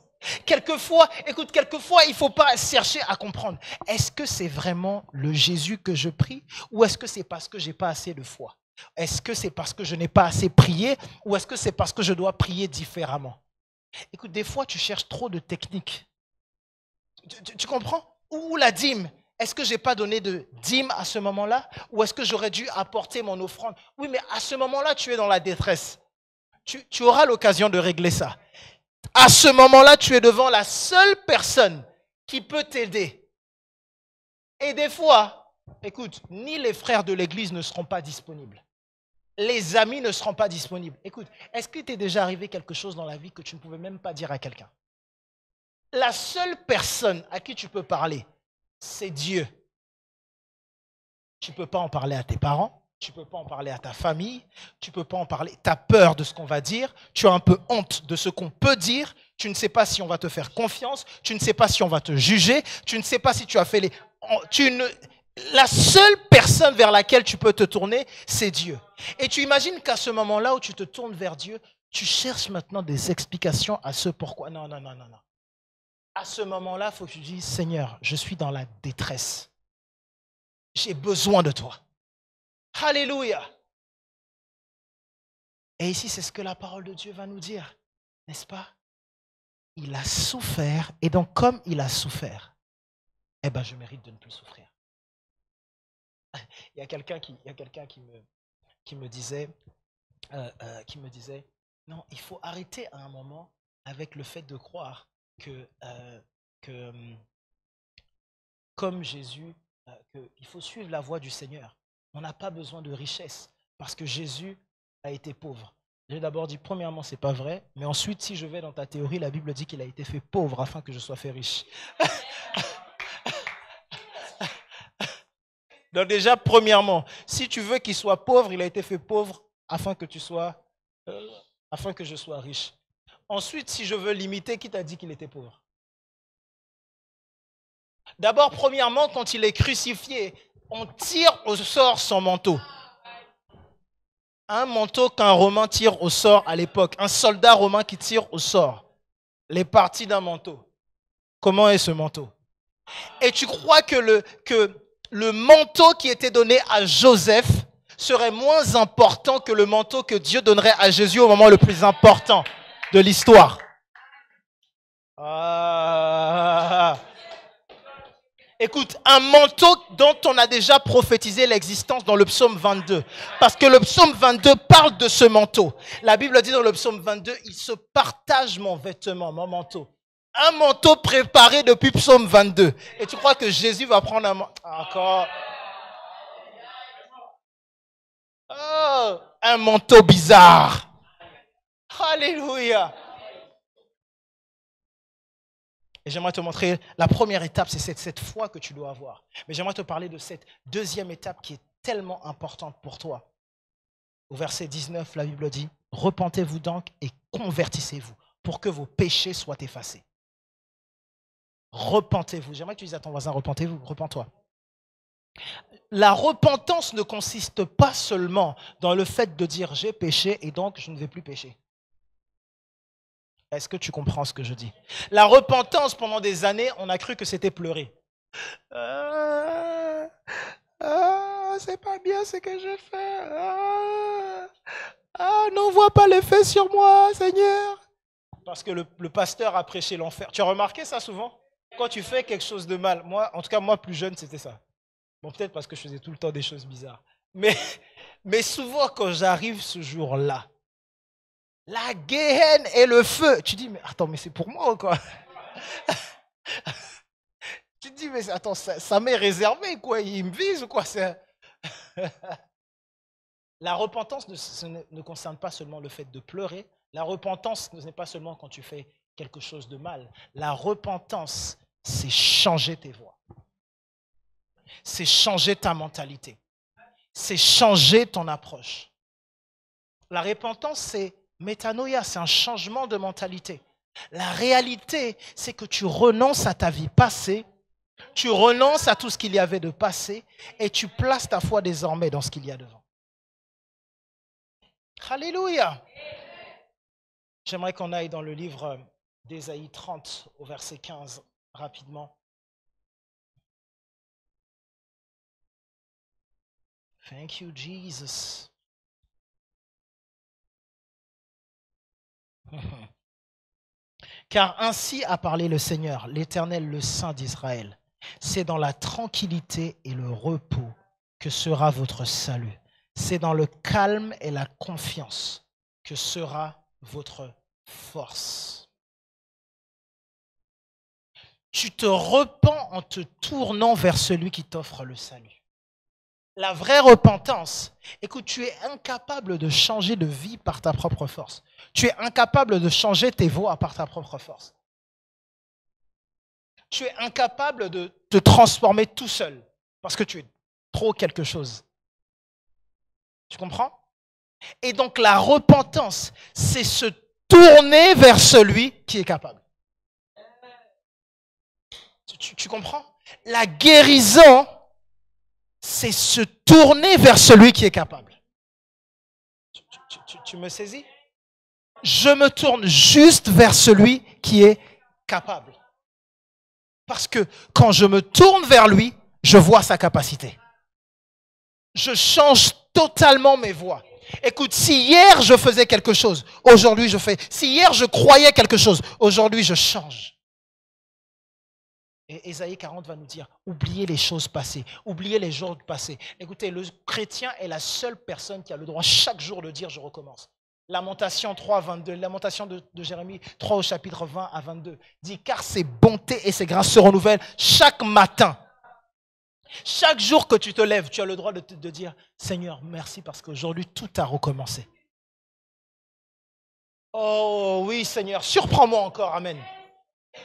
Quelquefois, il ne faut pas chercher à comprendre. Est-ce que c'est vraiment le Jésus que je prie ou est-ce que c'est parce que je n'ai pas assez de foi? Est-ce que c'est parce que je n'ai pas assez prié ou est-ce que c'est parce que je dois prier différemment? Écoute, des fois, tu cherches trop de techniques. Tu comprends? Ou la dîme. Est-ce que je n'ai pas donné de dîme à ce moment-là ou est-ce que j'aurais dû apporter mon offrande? Oui, mais à ce moment-là, tu es dans la détresse. Tu auras l'occasion de régler ça. À ce moment-là, tu es devant la seule personne qui peut t'aider. Et des fois, écoute, ni les frères de l'église ne seront pas disponibles. Les amis ne seront pas disponibles. Écoute, est-ce qu'il t'est déjà arrivé quelque chose dans la vie que tu ne pouvais même pas dire à quelqu'un? La seule personne à qui tu peux parler, c'est Dieu. Tu ne peux pas en parler à tes parents. Tu ne peux pas en parler à ta famille, tu ne peux pas en parler, tu as peur de ce qu'on va dire, tu as un peu honte de ce qu'on peut dire, tu ne sais pas si on va te faire confiance, tu ne sais pas si on va te juger, tu ne sais pas si tu as fait les... La seule personne vers laquelle tu peux te tourner, c'est Dieu. Et tu imagines qu'à ce moment-là où tu te tournes vers Dieu, tu cherches maintenant des explications à ce pourquoi. Non. À ce moment-là, il faut que tu dises, Seigneur, je suis dans la détresse. J'ai besoin de toi. Alléluia. Et ici, c'est ce que la parole de Dieu va nous dire, n'est-ce pas? Il a souffert, et donc comme il a souffert, eh ben, je mérite de ne plus souffrir. Il y a quelqu'un qui me disait, non, il faut arrêter à un moment avec le fait de croire que comme Jésus, qu'il faut suivre la voie du Seigneur. On n'a pas besoin de richesse parce que Jésus a été pauvre. J'ai d'abord dit, premièrement, ce n'est pas vrai, mais ensuite, si je vais dans ta théorie, la Bible dit qu'il a été fait pauvre afin que je sois fait riche. Donc déjà, premièrement, si tu veux qu'il soit pauvre, il a été fait pauvre afin que afin que je sois riche. Ensuite, si je veux l'imiter, qui t'a dit qu'il était pauvre? D'abord, premièrement, quand il est crucifié, on tire au sort son manteau. Un manteau qu'un Romain tire au sort à l'époque. Un soldat romain qui tire au sort. Les parties d'un manteau. Comment est ce manteau? Et tu crois que le manteau qui était donné à Joseph serait moins important que le manteau que Dieu donnerait à Jésus au moment le plus important de l'histoire? Écoute, un manteau dont on a déjà prophétisé l'existence dans le psaume 22. Parce que le psaume 22 parle de ce manteau. La Bible dit dans le psaume 22, il se partage mon vêtement, mon manteau. Un manteau préparé depuis psaume 22. Et tu crois que Jésus va prendre un manteau? Encore. Oh, un manteau bizarre. Alléluia. Et j'aimerais te montrer, la première étape, c'est cette foi que tu dois avoir. Mais j'aimerais te parler de cette deuxième étape qui est tellement importante pour toi. Au verset 19, la Bible dit, « Repentez-vous donc et convertissez-vous pour que vos péchés soient effacés. » Repentez-vous. J'aimerais que tu dises à ton voisin, repentez-vous, repens-toi. La repentance ne consiste pas seulement dans le fait de dire, j'ai péché et donc je ne vais plus pécher. Est-ce que tu comprends ce que je dis? La repentance, pendant des années, on a cru que c'était pleurer. C'est pas bien ce que je fais. N'envoie pas l'effet sur moi, Seigneur. Parce que le pasteur a prêché l'enfer. Tu as remarqué ça souvent? Quand tu fais quelque chose de mal. Moi, en tout cas, moi, plus jeune, c'était ça. Bon, peut-être parce que je faisais tout le temps des choses bizarres. Mais souvent, quand j'arrive ce jour-là, la guéhenne et le feu. Tu dis, mais attends, mais c'est pour moi ou quoi? Tu te dis, mais attends, ça m'est réservé, quoi? Il me vise ou quoi? La repentance ne concerne pas seulement le fait de pleurer. La repentance ce n'est pas seulement quand tu fais quelque chose de mal. La repentance, c'est changer tes voies. C'est changer ta mentalité. C'est changer ton approche. La repentance, c'est métanoïa, c'est un changement de mentalité. La réalité, c'est que tu renonces à ta vie passée, tu renonces à tout ce qu'il y avait de passé et tu places ta foi désormais dans ce qu'il y a devant. Alléluia. J'aimerais qu'on aille dans le livre d'Ésaïe 30 au verset 15 rapidement. Thank you, Jesus. Car ainsi a parlé le Seigneur, l'Éternel, le Saint d'Israël. C'est dans la tranquillité et le repos que sera votre salut. C'est dans le calme et la confiance que sera votre force. Tu te repens en te tournant vers celui qui t'offre le salut. La vraie repentance, écoute, tu es incapable de changer de vie par ta propre force. Tu es incapable de changer tes voies par ta propre force. Tu es incapable de te transformer tout seul parce que tu es trop quelque chose. Tu comprends? Et donc la repentance, c'est se tourner vers celui qui est capable. Tu comprends? La guérison, c'est se tourner vers celui qui est capable. Tu me saisis? Je me tourne juste vers celui qui est capable. Parce que quand je me tourne vers lui, je vois sa capacité. Je change totalement mes voies. Écoute, si hier je faisais quelque chose, aujourd'hui je fais. Si hier je croyais quelque chose, aujourd'hui je change. Et Ésaïe 40 va nous dire, oubliez les choses passées, oubliez les jours passés. Écoutez, le chrétien est la seule personne qui a le droit chaque jour de dire je recommence. Lamentation 3, 22, Lamentation de Jérémie 3 au chapitre 20 à 22 dit car ses bontés et ses grâces se renouvellent chaque matin. Chaque jour que tu te lèves, tu as le droit de dire Seigneur, merci parce qu'aujourd'hui tout a recommencé. Oh oui Seigneur, surprends-moi encore, amen.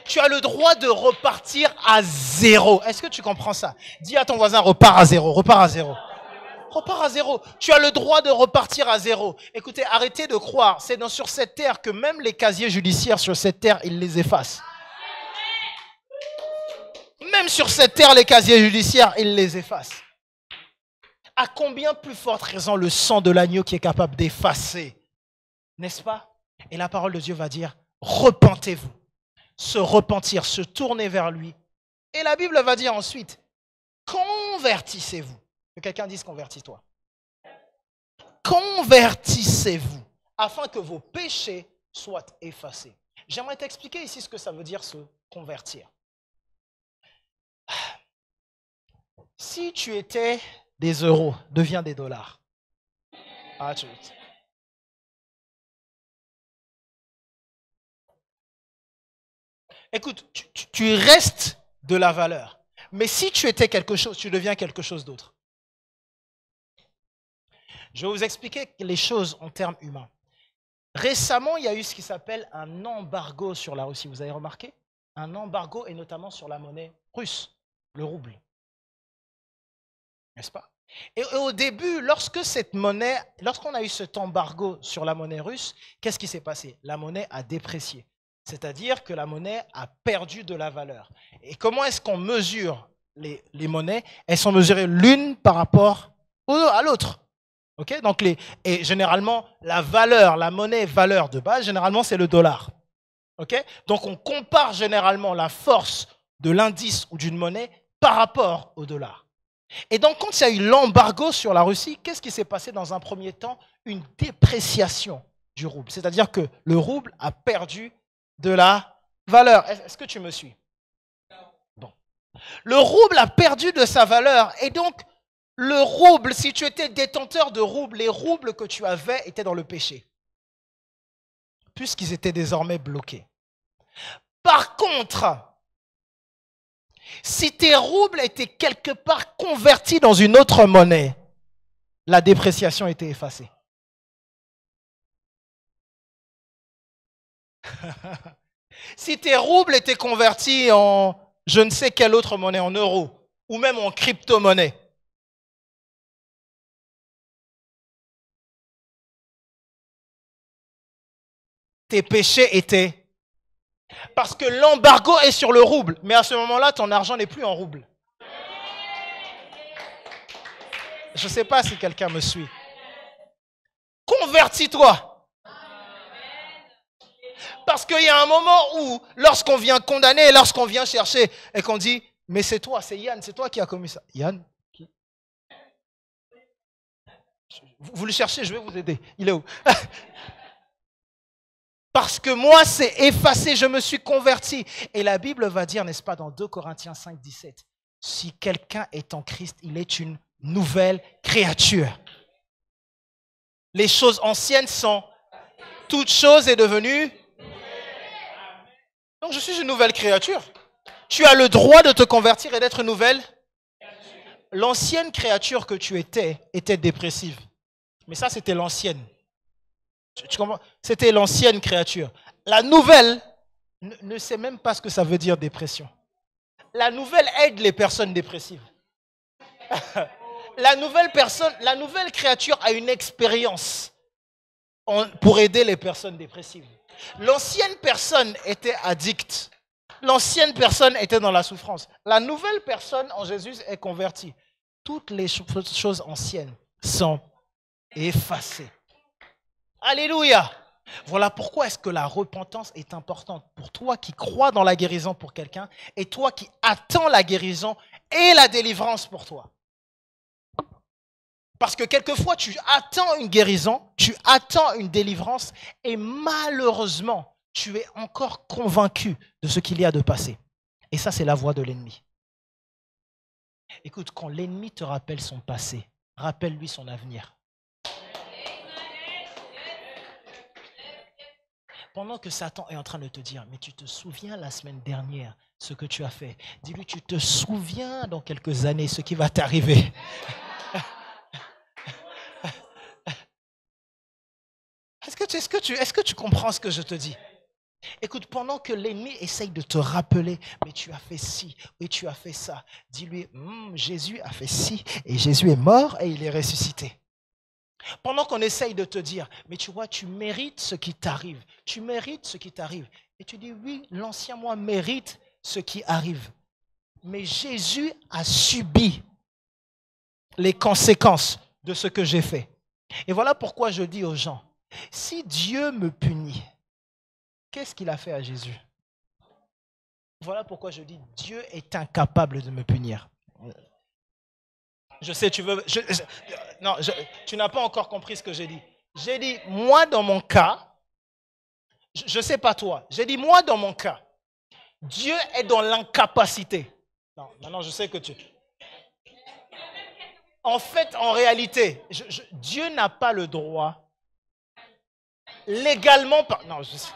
Tu as le droit de repartir à zéro. Est-ce que tu comprends ça? Dis à ton voisin, repars à zéro, repars à zéro. Repars à zéro. Tu as le droit de repartir à zéro. Écoutez, arrêtez de croire. C'est sur cette terre que même les casiers judiciaires sur cette terre, ils les effacent. Même sur cette terre, les casiers judiciaires, ils les effacent. À combien plus forte raison le sang de l'agneau qui est capable d'effacer? N'est-ce pas? Et la parole de Dieu va dire, repentez-vous. Se repentir, se tourner vers lui. Et la Bible va dire ensuite, convertissez-vous. Que quelqu'un dise convertis-toi. Convertissez-vous afin que vos péchés soient effacés. J'aimerais t'expliquer ici ce que ça veut dire se convertir. Si tu étais des euros, deviens des dollars. Ah, tu... Écoute, tu restes de la valeur. Mais si tu étais quelque chose, tu deviens quelque chose d'autre. Je vais vous expliquer les choses en termes humains. Récemment, il y a eu ce qui s'appelle un embargo sur la Russie. Vous avez remarqué? Un embargo et notamment sur la monnaie russe, le rouble. N'est-ce pas? Et au début, lorsqu'on a eu cet embargo sur la monnaie russe, qu'est-ce qui s'est passé? La monnaie a déprécié. C'est-à-dire que la monnaie a perdu de la valeur. Et comment est-ce qu'on mesure les monnaies? Elles sont mesurées l'une par rapport à l'autre. Okay? Donc et généralement, la monnaie valeur de base, généralement, c'est le dollar. Okay? Donc on compare généralement la force de l'indice ou d'une monnaie par rapport au dollar. Et donc quand il y a eu l'embargo sur la Russie, qu'est-ce qui s'est passé dans un premier temps? Une dépréciation du rouble. C'est-à-dire que le rouble a perdu de la valeur. Est-ce que tu me suis? Bon. Le rouble a perdu de sa valeur et donc le rouble, si tu étais détenteur de roubles, les roubles que tu avais étaient dans le péché, puisqu'ils étaient désormais bloqués. Par contre, si tes roubles étaient quelque part convertis dans une autre monnaie, la dépréciation était effacée. Si tes roubles étaient convertis en je ne sais quelle autre monnaie, en euros, ou même en crypto-monnaie, tes péchés étaient... Parce que l'embargo est sur le rouble, mais à ce moment-là, ton argent n'est plus en rouble. Je ne sais pas si quelqu'un me suit. Convertis-toi. Parce qu'il y a un moment où, lorsqu'on vient condamner, lorsqu'on vient chercher, et qu'on dit, mais c'est toi, c'est Yann, c'est toi qui as commis ça. Yann, qui? Vous le cherchez, je vais vous aider. Il est où? Parce que moi, c'est effacé, je me suis converti. Et la Bible va dire, n'est-ce pas, dans 2 Corinthiens 5, 17, si quelqu'un est en Christ, il est une nouvelle créature. Les choses anciennes sont, toute chose est devenue. Donc je suis une nouvelle créature. Tu as le droit de te convertir et d'être nouvelle. L'ancienne créature que tu étais dépressive. Mais ça, c'était l'ancienne. Tu comprends? C'était l'ancienne créature. La nouvelle ne sait même pas ce que ça veut dire dépression. La nouvelle aide les personnes dépressives. La nouvelle créature a une expérience pour aider les personnes dépressives. L'ancienne personne était addicte. L'ancienne personne était dans la souffrance. La nouvelle personne en Jésus est convertie. Toutes les choses anciennes sont effacées. Alléluia. Voilà pourquoi est-ce que la repentance est importante pour toi qui crois dans la guérison pour quelqu'un et toi qui attends la guérison et la délivrance pour toi. Parce que quelquefois, tu attends une guérison, tu attends une délivrance et malheureusement, tu es encore convaincu de ce qu'il y a de passé. Et ça, c'est la voix de l'ennemi. Écoute, quand l'ennemi te rappelle son passé, rappelle-lui son avenir. Pendant que Satan est en train de te dire, mais tu te souviens la semaine dernière ce que tu as fait. Dis-lui, tu te souviens dans quelques années ce qui va t'arriver. Est-ce que tu comprends ce que je te dis? Écoute, pendant que l'ennemi essaye de te rappeler, mais tu as fait ci, oui, tu as fait ça, dis-lui, Jésus a fait ci, et Jésus est mort et il est ressuscité. Pendant qu'on essaye de te dire, mais tu vois, tu mérites ce qui t'arrive, tu mérites ce qui t'arrive. Et tu dis, oui, l'ancien moi mérite ce qui arrive. Mais Jésus a subi les conséquences de ce que j'ai fait. Et voilà pourquoi je dis aux gens, si Dieu me punit, qu'est-ce qu'il a fait à Jésus? Voilà pourquoi je dis, Dieu est incapable de me punir. Je sais, tu veux... tu n'as pas encore compris ce que j'ai dit. J'ai dit, moi dans mon cas, je ne sais pas toi, j'ai dit, moi dans mon cas, Dieu est dans l'incapacité. Non, maintenant je sais que tu... En fait, en réalité, Dieu n'a pas le droit, légalement... Non, je sais...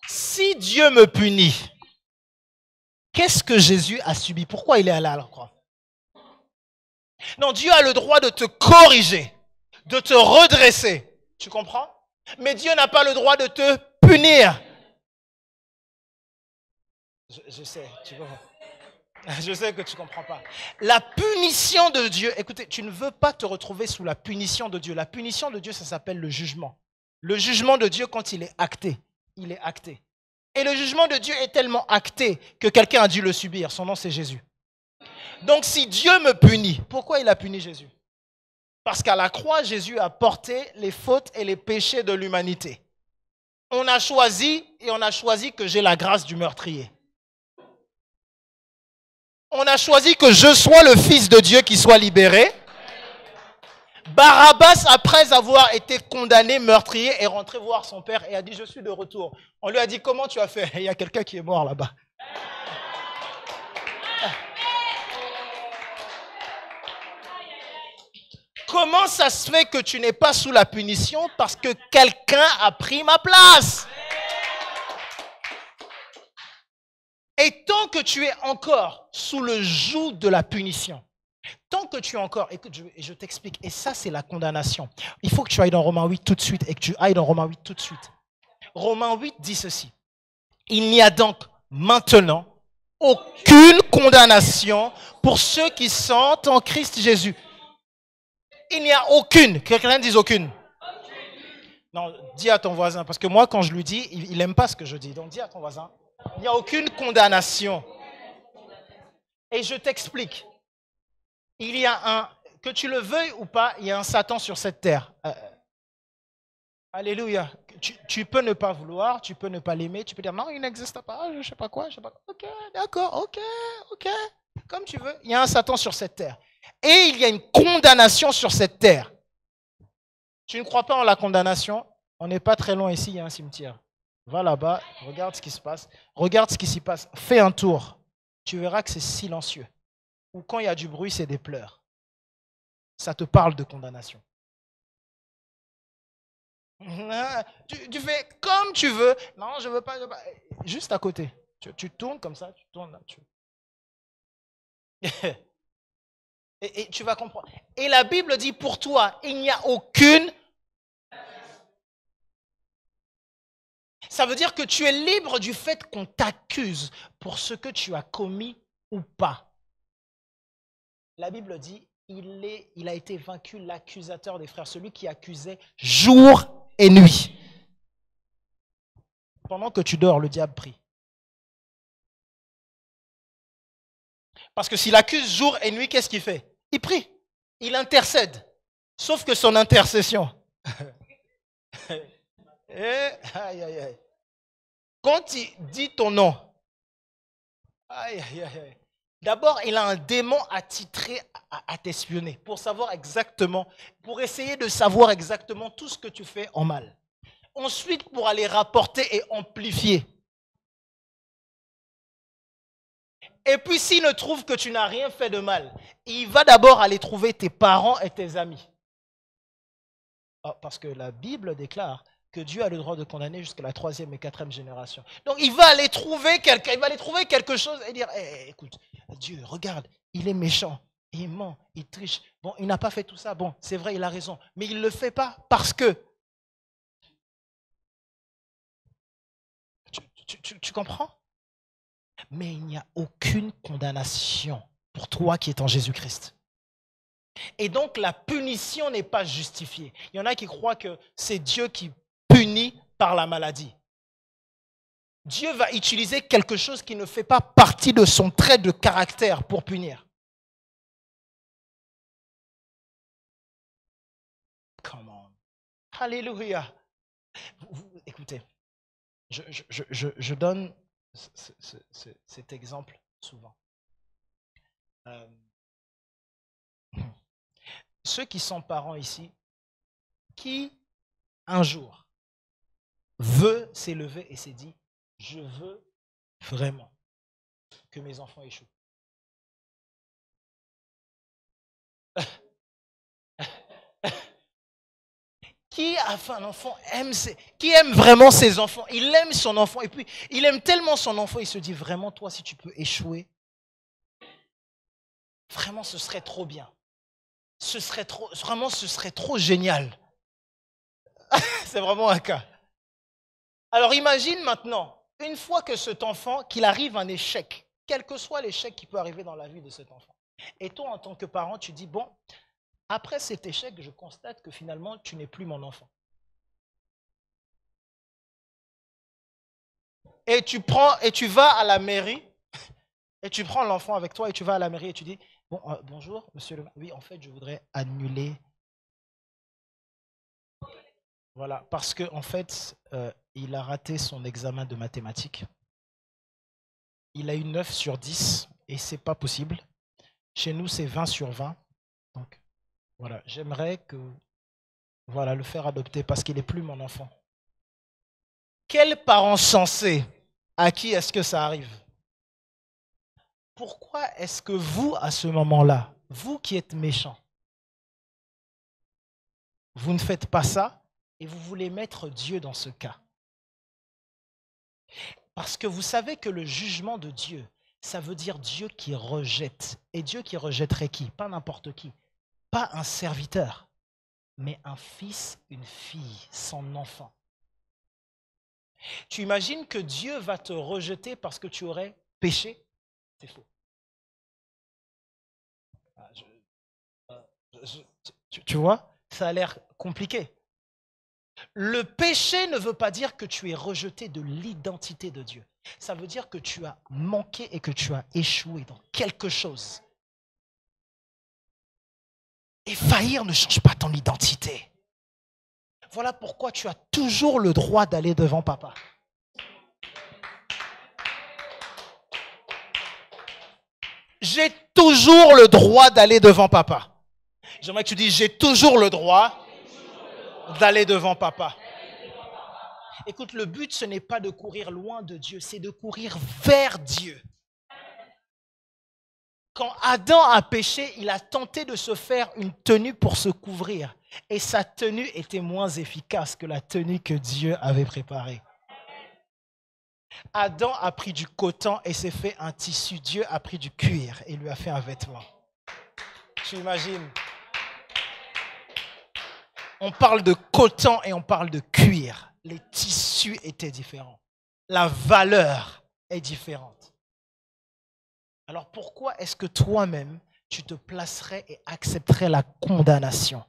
Si Dieu me punit, qu'est-ce que Jésus a subi? Pourquoi il est allé à la croix? Non, Dieu a le droit de te corriger, de te redresser. Tu comprends? Mais Dieu n'a pas le droit de te punir. Je sais, tu vois. Je sais que tu ne comprends pas. La punition de Dieu, écoutez, tu ne veux pas te retrouver sous la punition de Dieu. La punition de Dieu, ça s'appelle le jugement. Le jugement de Dieu, quand il est acté, il est acté. Et le jugement de Dieu est tellement acté que quelqu'un a dû le subir. Son nom, c'est Jésus. Donc, si Dieu me punit, pourquoi il a puni Jésus? Parce qu'à la croix, Jésus a porté les fautes et les péchés de l'humanité. On a choisi que j'ai la grâce du meurtrier. On a choisi que je sois le Fils de Dieu qui soit libéré. Barabbas, après avoir été condamné, meurtrier, est rentré voir son père et a dit, je suis de retour. On lui a dit, comment tu as fait? Il y a quelqu'un qui est mort là-bas. Comment ça se fait que tu n'es pas sous la punition? Parce que quelqu'un a pris ma place. Et tant que tu es encore sous le joug de la punition, tant que tu es encore, écoute, je t'explique, et ça c'est la condamnation. Il faut que tu ailles dans Romains 8 tout de suite et que tu ailles dans Romains 8 tout de suite. Romains 8 dit ceci. Il n'y a donc maintenant aucune condamnation pour ceux qui sont en Christ Jésus. Il n'y a aucune. Quelqu'un dise aucune. Non, dis à ton voisin, parce que moi quand je lui dis, il n'aime pas ce que je dis. Donc dis à ton voisin, il n'y a aucune condamnation. Et je t'explique. Il y a que tu le veuilles ou pas, il y a un Satan sur cette terre. Alléluia. Tu peux ne pas vouloir, tu peux ne pas l'aimer, tu peux dire non, il n'existe pas, je ne sais pas quoi, je sais pas. Ok, d'accord, ok. Comme tu veux, il y a un Satan sur cette terre. Et il y a une condamnation sur cette terre. Tu ne crois pas en la condamnation? On n'est pas très loin ici, il y a un cimetière. Va là-bas, regarde ce qui se passe. Regarde ce qui s'y passe. Fais un tour. Tu verras que c'est silencieux. Ou quand il y a du bruit, c'est des pleurs. Ça te parle de condamnation. Tu fais comme tu veux. Non, je veux pas. Juste à côté. Tu tournes comme ça, tu tournes là. Et tu vas comprendre. Et la Bible dit pour toi, il n'y a aucune. Ça veut dire que tu es libre du fait qu'on t'accuse pour ce que tu as commis ou pas. La Bible dit, il a été vaincu l'accusateur des frères, celui qui accusait jour et nuit. Pendant que tu dors, le diable prie. Parce que s'il accuse jour et nuit, qu'est-ce qu'il fait? Il prie. Il intercède. Sauf que son intercession. Aïe, aïe, aïe. Quand il dit ton nom, aïe, aïe, aïe. D'abord, il a un démon attitré à t'espionner pour savoir exactement, pour essayer de savoir exactement tout ce que tu fais en mal. Ensuite, pour aller rapporter et amplifier. Et puis, s'il ne trouve que tu n'as rien fait de mal, il va d'abord aller trouver tes parents et tes amis. Parce que la Bible déclare que Dieu a le droit de condamner jusqu'à la 3e et 4e génération. Donc, il va aller trouver quelqu'un, il va aller trouver quelque chose et dire, écoute, Dieu, regarde, il est méchant, il ment, il triche. Bon, il n'a pas fait tout ça. Bon, c'est vrai, il a raison. Mais il ne le fait pas parce que... Tu comprends? Mais il n'y a aucune condamnation pour toi qui es en Jésus-Christ. Et donc, la punition n'est pas justifiée. Il y en a qui croient que c'est Dieu qui punit par la maladie. Dieu va utiliser quelque chose qui ne fait pas partie de son trait de caractère pour punir. Come on. Alléluia. Écoutez, je donne cet exemple souvent. Ceux qui sont parents ici, qui un jour veut s'élever et s'est dit, je veux vraiment que mes enfants échouent. Qui a fait un enfant qui aime vraiment ses enfants? Il aime son enfant et puis il aime tellement son enfant, il se dit vraiment, toi, si tu peux échouer, vraiment, ce serait trop bien. Ce serait trop génial. C'est vraiment un cas. Alors imagine maintenant, une fois que cet enfant, qu'il arrive un échec, quel que soit l'échec qui peut arriver dans la vie de cet enfant, et toi en tant que parent, tu dis, bon, après cet échec, je constate que finalement, tu n'es plus mon enfant. Et tu vas à la mairie, et tu prends l'enfant avec toi, et tu vas à la mairie, et tu dis, bon, bonjour, monsieur le... Oui, en fait, je voudrais annuler... Voilà, parce qu'en fait, il a raté son examen de mathématiques. Il a eu 9 sur 10, et c'est pas possible. Chez nous, c'est 20 sur 20. Donc, voilà, j'aimerais le faire adopter parce qu'il n'est plus mon enfant. Quel parent sensé, à qui est-ce que ça arrive? Pourquoi est-ce que vous, à ce moment-là, vous qui êtes méchant, vous ne faites pas ça et vous voulez mettre Dieu dans ce cas? Parce que vous savez que le jugement de Dieu, ça veut dire Dieu qui rejette. Et Dieu qui rejetterait qui? Pas n'importe qui. Pas un serviteur, mais un fils, une fille, son enfant. Tu imagines que Dieu va te rejeter parce que tu aurais péché? C'est faux. Tu vois, ça a l'air compliqué. Le péché ne veut pas dire que tu es rejeté de l'identité de Dieu. Ça veut dire que tu as manqué et que tu as échoué dans quelque chose. Et faillir ne change pas ton identité. Voilà pourquoi tu as toujours le droit d'aller devant papa. J'ai toujours le droit d'aller devant papa. J'aimerais que tu dises, j'ai toujours le droit d'aller devant papa. Écoute, le but, ce n'est pas de courir loin de Dieu, c'est de courir vers Dieu. Quand Adam a péché, il a tenté de se faire une tenue pour se couvrir. Et sa tenue était moins efficace que la tenue que Dieu avait préparée. Adam a pris du coton et s'est fait un tissu. Dieu a pris du cuir et lui a fait un vêtement. Tu imagines? On parle de coton et on parle de cuir. Les tissus étaient différents. La valeur est différente. Alors pourquoi est-ce que toi-même, tu te placerais et accepterais la condamnation?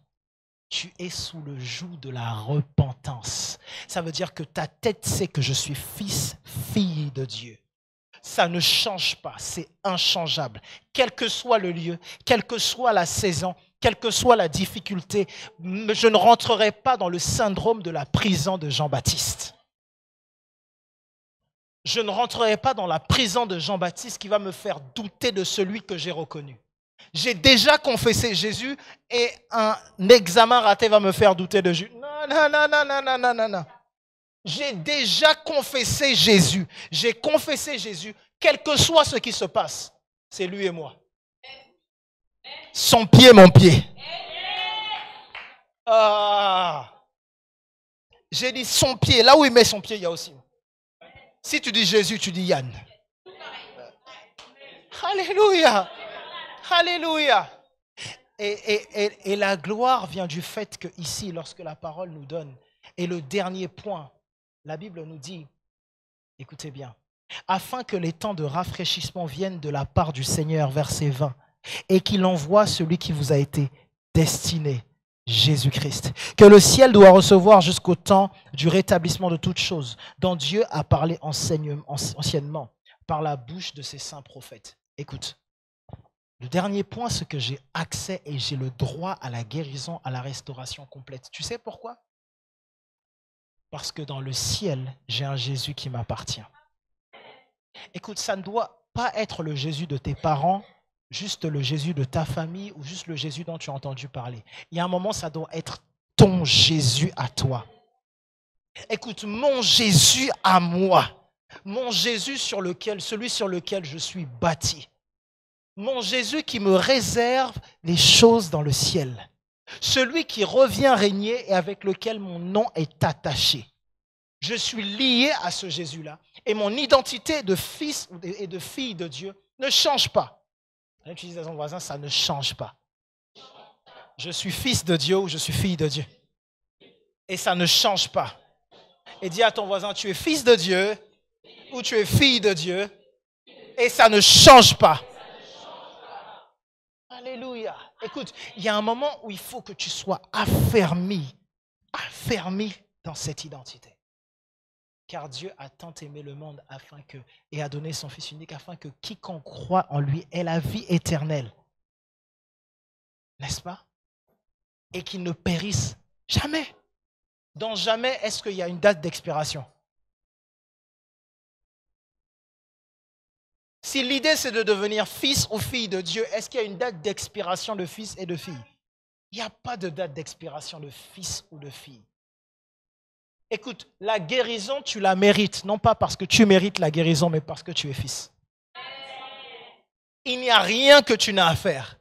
Tu es sous le joug de la repentance. Ça veut dire que ta tête sait que je suis fils, fille de Dieu. Ça ne change pas, c'est inchangeable. Quel que soit le lieu, quelle que soit la saison, quelle que soit la difficulté, je ne rentrerai pas dans le syndrome de la prison de Jean-Baptiste. Je ne rentrerai pas dans la prison de Jean-Baptiste qui va me faire douter de celui que j'ai reconnu. J'ai déjà confessé Jésus et un examen raté va me faire douter de Jésus. Non, non, non, non, non, non, non, non, non. J'ai déjà confessé Jésus. J'ai confessé Jésus. Quel que soit ce qui se passe, c'est lui et moi. Son pied, mon pied. Ah. J'ai dit son pied. Là où il met son pied, il y a aussi. Si tu dis Jésus, tu dis Yann. Alléluia. Alléluia. Et la gloire vient du fait que ici, lorsque la parole nous donne, et le dernier point, la Bible nous dit, écoutez bien, afin que les temps de rafraîchissement viennent de la part du Seigneur, verset 20, et qu'il envoie celui qui vous a été destiné, Jésus-Christ, que le ciel doit recevoir jusqu'au temps du rétablissement de toutes choses, dont Dieu a parlé anciennement par la bouche de ses saints prophètes. Écoute, le dernier point, c'est que j'ai accès et j'ai le droit à la guérison, à la restauration complète. Tu sais pourquoi? Parce que dans le ciel, j'ai un Jésus qui m'appartient. Écoute, ça ne doit pas être le Jésus de tes parents, juste le Jésus de ta famille ou juste le Jésus dont tu as entendu parler. Il y a un moment, ça doit être ton Jésus à toi. Écoute, mon Jésus à moi, mon Jésus celui sur lequel je suis bâti. Mon Jésus qui me réserve les choses dans le ciel. Celui qui revient régner et avec lequel mon nom est attaché. Je suis lié à ce Jésus-là. Et mon identité de fils et de fille de Dieu ne change pas. Tu dis à ton voisin, ça ne change pas. Je suis fils de Dieu ou je suis fille de Dieu. Et ça ne change pas. Et dis à ton voisin, tu es fils de Dieu ou tu es fille de Dieu. Et ça ne change pas. Alléluia. Écoute, il y a un moment où il faut que tu sois affermi dans cette identité. Car Dieu a tant aimé le monde et a donné son Fils unique afin que quiconque croit en lui ait la vie éternelle. N'est-ce pas? Et qu'il ne périsse jamais. Dans jamais, est-ce qu'il y a une date d'expiration? Si l'idée c'est de devenir fils ou fille de Dieu, est-ce qu'il y a une date d'expiration de fils et de fille? Il n'y a pas de date d'expiration de fils ou de fille. Écoute, la guérison, tu la mérites, non pas parce que tu mérites la guérison, mais parce que tu es fils. Il n'y a rien que tu n'as à faire.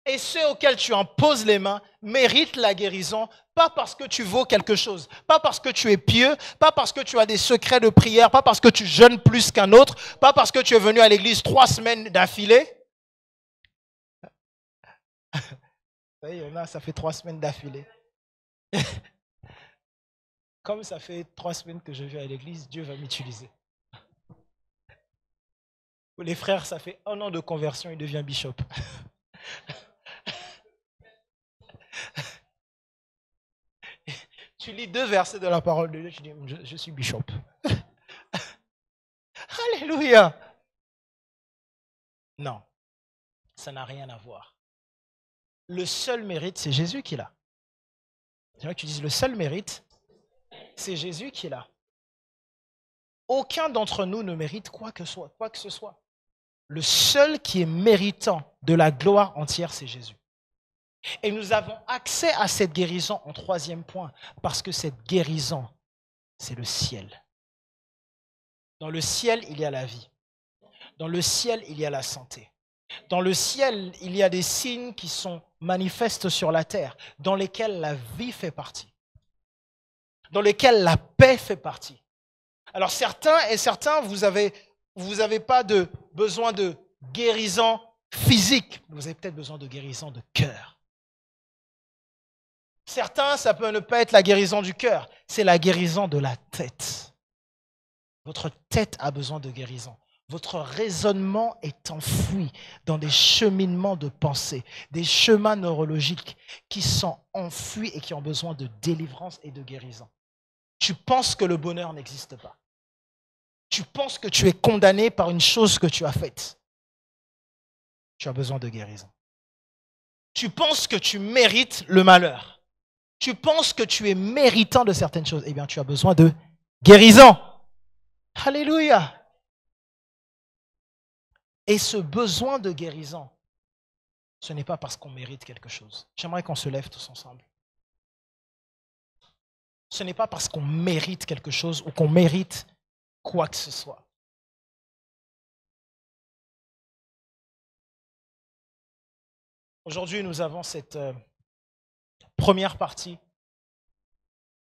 Et ceux auxquels tu en poses les mains méritent la guérison, pas parce que tu vaux quelque chose, pas parce que tu es pieux, pas parce que tu as des secrets de prière, pas parce que tu jeûnes plus qu'un autre, pas parce que tu es venu à l'église 3 semaines d'affilée. Il y en a, ça fait 3 semaines d'affilée. Comme ça fait 3 semaines que je viens à l'église, Dieu va m'utiliser. Pour les frères, ça fait 1 an de conversion, il devient bishop. Tu lis 2 versets de la parole de Dieu, tu dis, je suis bishop. Alléluia. Non, ça n'a rien à voir. Le seul mérite, c'est Jésus qui l'a. C'est vrai que tu dises, le seul mérite, c'est Jésus qui l'a. Aucun d'entre nous ne mérite quoi que ce soit. Le seul qui est méritant de la gloire entière, c'est Jésus. Et nous avons accès à cette guérison en 3e point, parce que cette guérison, c'est le ciel. Dans le ciel, il y a la vie. Dans le ciel, il y a la santé. Dans le ciel, il y a des signes qui sont manifestes sur la terre, dans lesquels la vie fait partie, dans lesquels la paix fait partie. Alors certains, vous avez pas besoin de guérison physique, vous avez peut-être besoin de guérison de cœur. Certains, ça peut ne pas être la guérison du cœur, c'est la guérison de la tête. Votre tête a besoin de guérison. Votre raisonnement est enfoui dans des cheminements de pensée, des chemins neurologiques qui sont enfouis et qui ont besoin de délivrance et de guérison. Tu penses que le bonheur n'existe pas. Tu penses que tu es condamné par une chose que tu as faite. Tu as besoin de guérison. Tu penses que tu mérites le malheur. Tu penses que tu es méritant de certaines choses. Eh bien, tu as besoin de guérison. Alléluia. Et ce besoin de guérison, ce n'est pas parce qu'on mérite quelque chose. J'aimerais qu'on se lève tous ensemble. Ce n'est pas parce qu'on mérite quelque chose ou qu'on mérite quoi que ce soit. Aujourd'hui, nous avons cette première partie.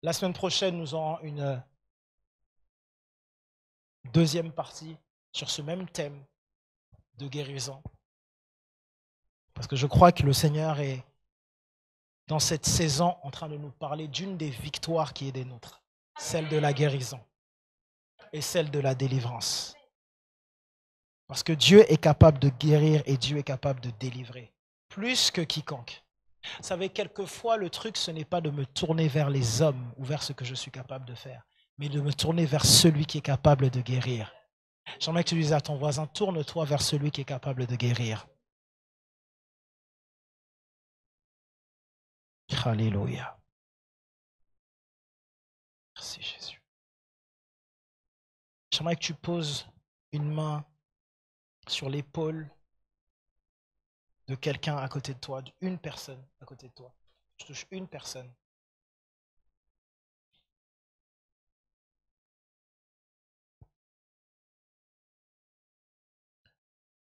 La semaine prochaine, nous aurons une deuxième partie sur ce même thème de guérison. Parce que je crois que le Seigneur est, dans cette saison, en train de nous parler d'une des victoires qui est des nôtres, celle de la guérison et celle de la délivrance. Parce que Dieu est capable de guérir et Dieu est capable de délivrer, plus que quiconque. Vous savez, quelquefois, le truc, ce n'est pas de me tourner vers les hommes ou vers ce que je suis capable de faire, mais de me tourner vers celui qui est capable de guérir. J'aimerais que tu dises à ton voisin, tourne-toi vers celui qui est capable de guérir. Alléluia. Merci Jésus. J'aimerais que tu poses une main sur l'épaule de quelqu'un à côté de toi, d'une personne à côté de toi. Je touche une personne.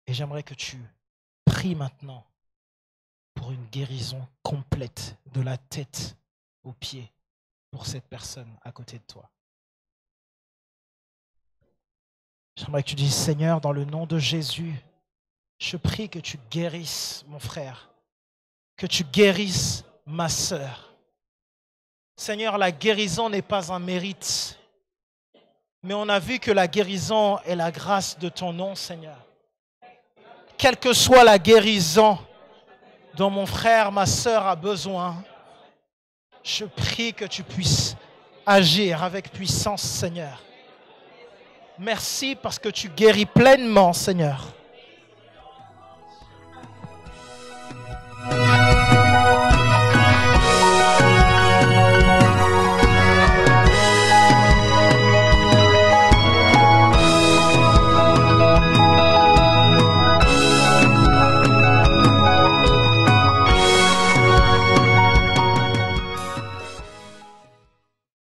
Et j'aimerais que tu pries maintenant pour une guérison complète de la tête aux pieds pour cette personne à côté de toi. J'aimerais que tu dises, Seigneur, dans le nom de Jésus, je prie que tu guérisses mon frère, que tu guérisses ma sœur. Seigneur, la guérison n'est pas un mérite, mais on a vu que la guérison est la grâce de ton nom, Seigneur. Quelle que soit la guérison dont mon frère, ma sœur a besoin, je prie que tu puisses agir avec puissance, Seigneur. Merci parce que tu guéris pleinement, Seigneur.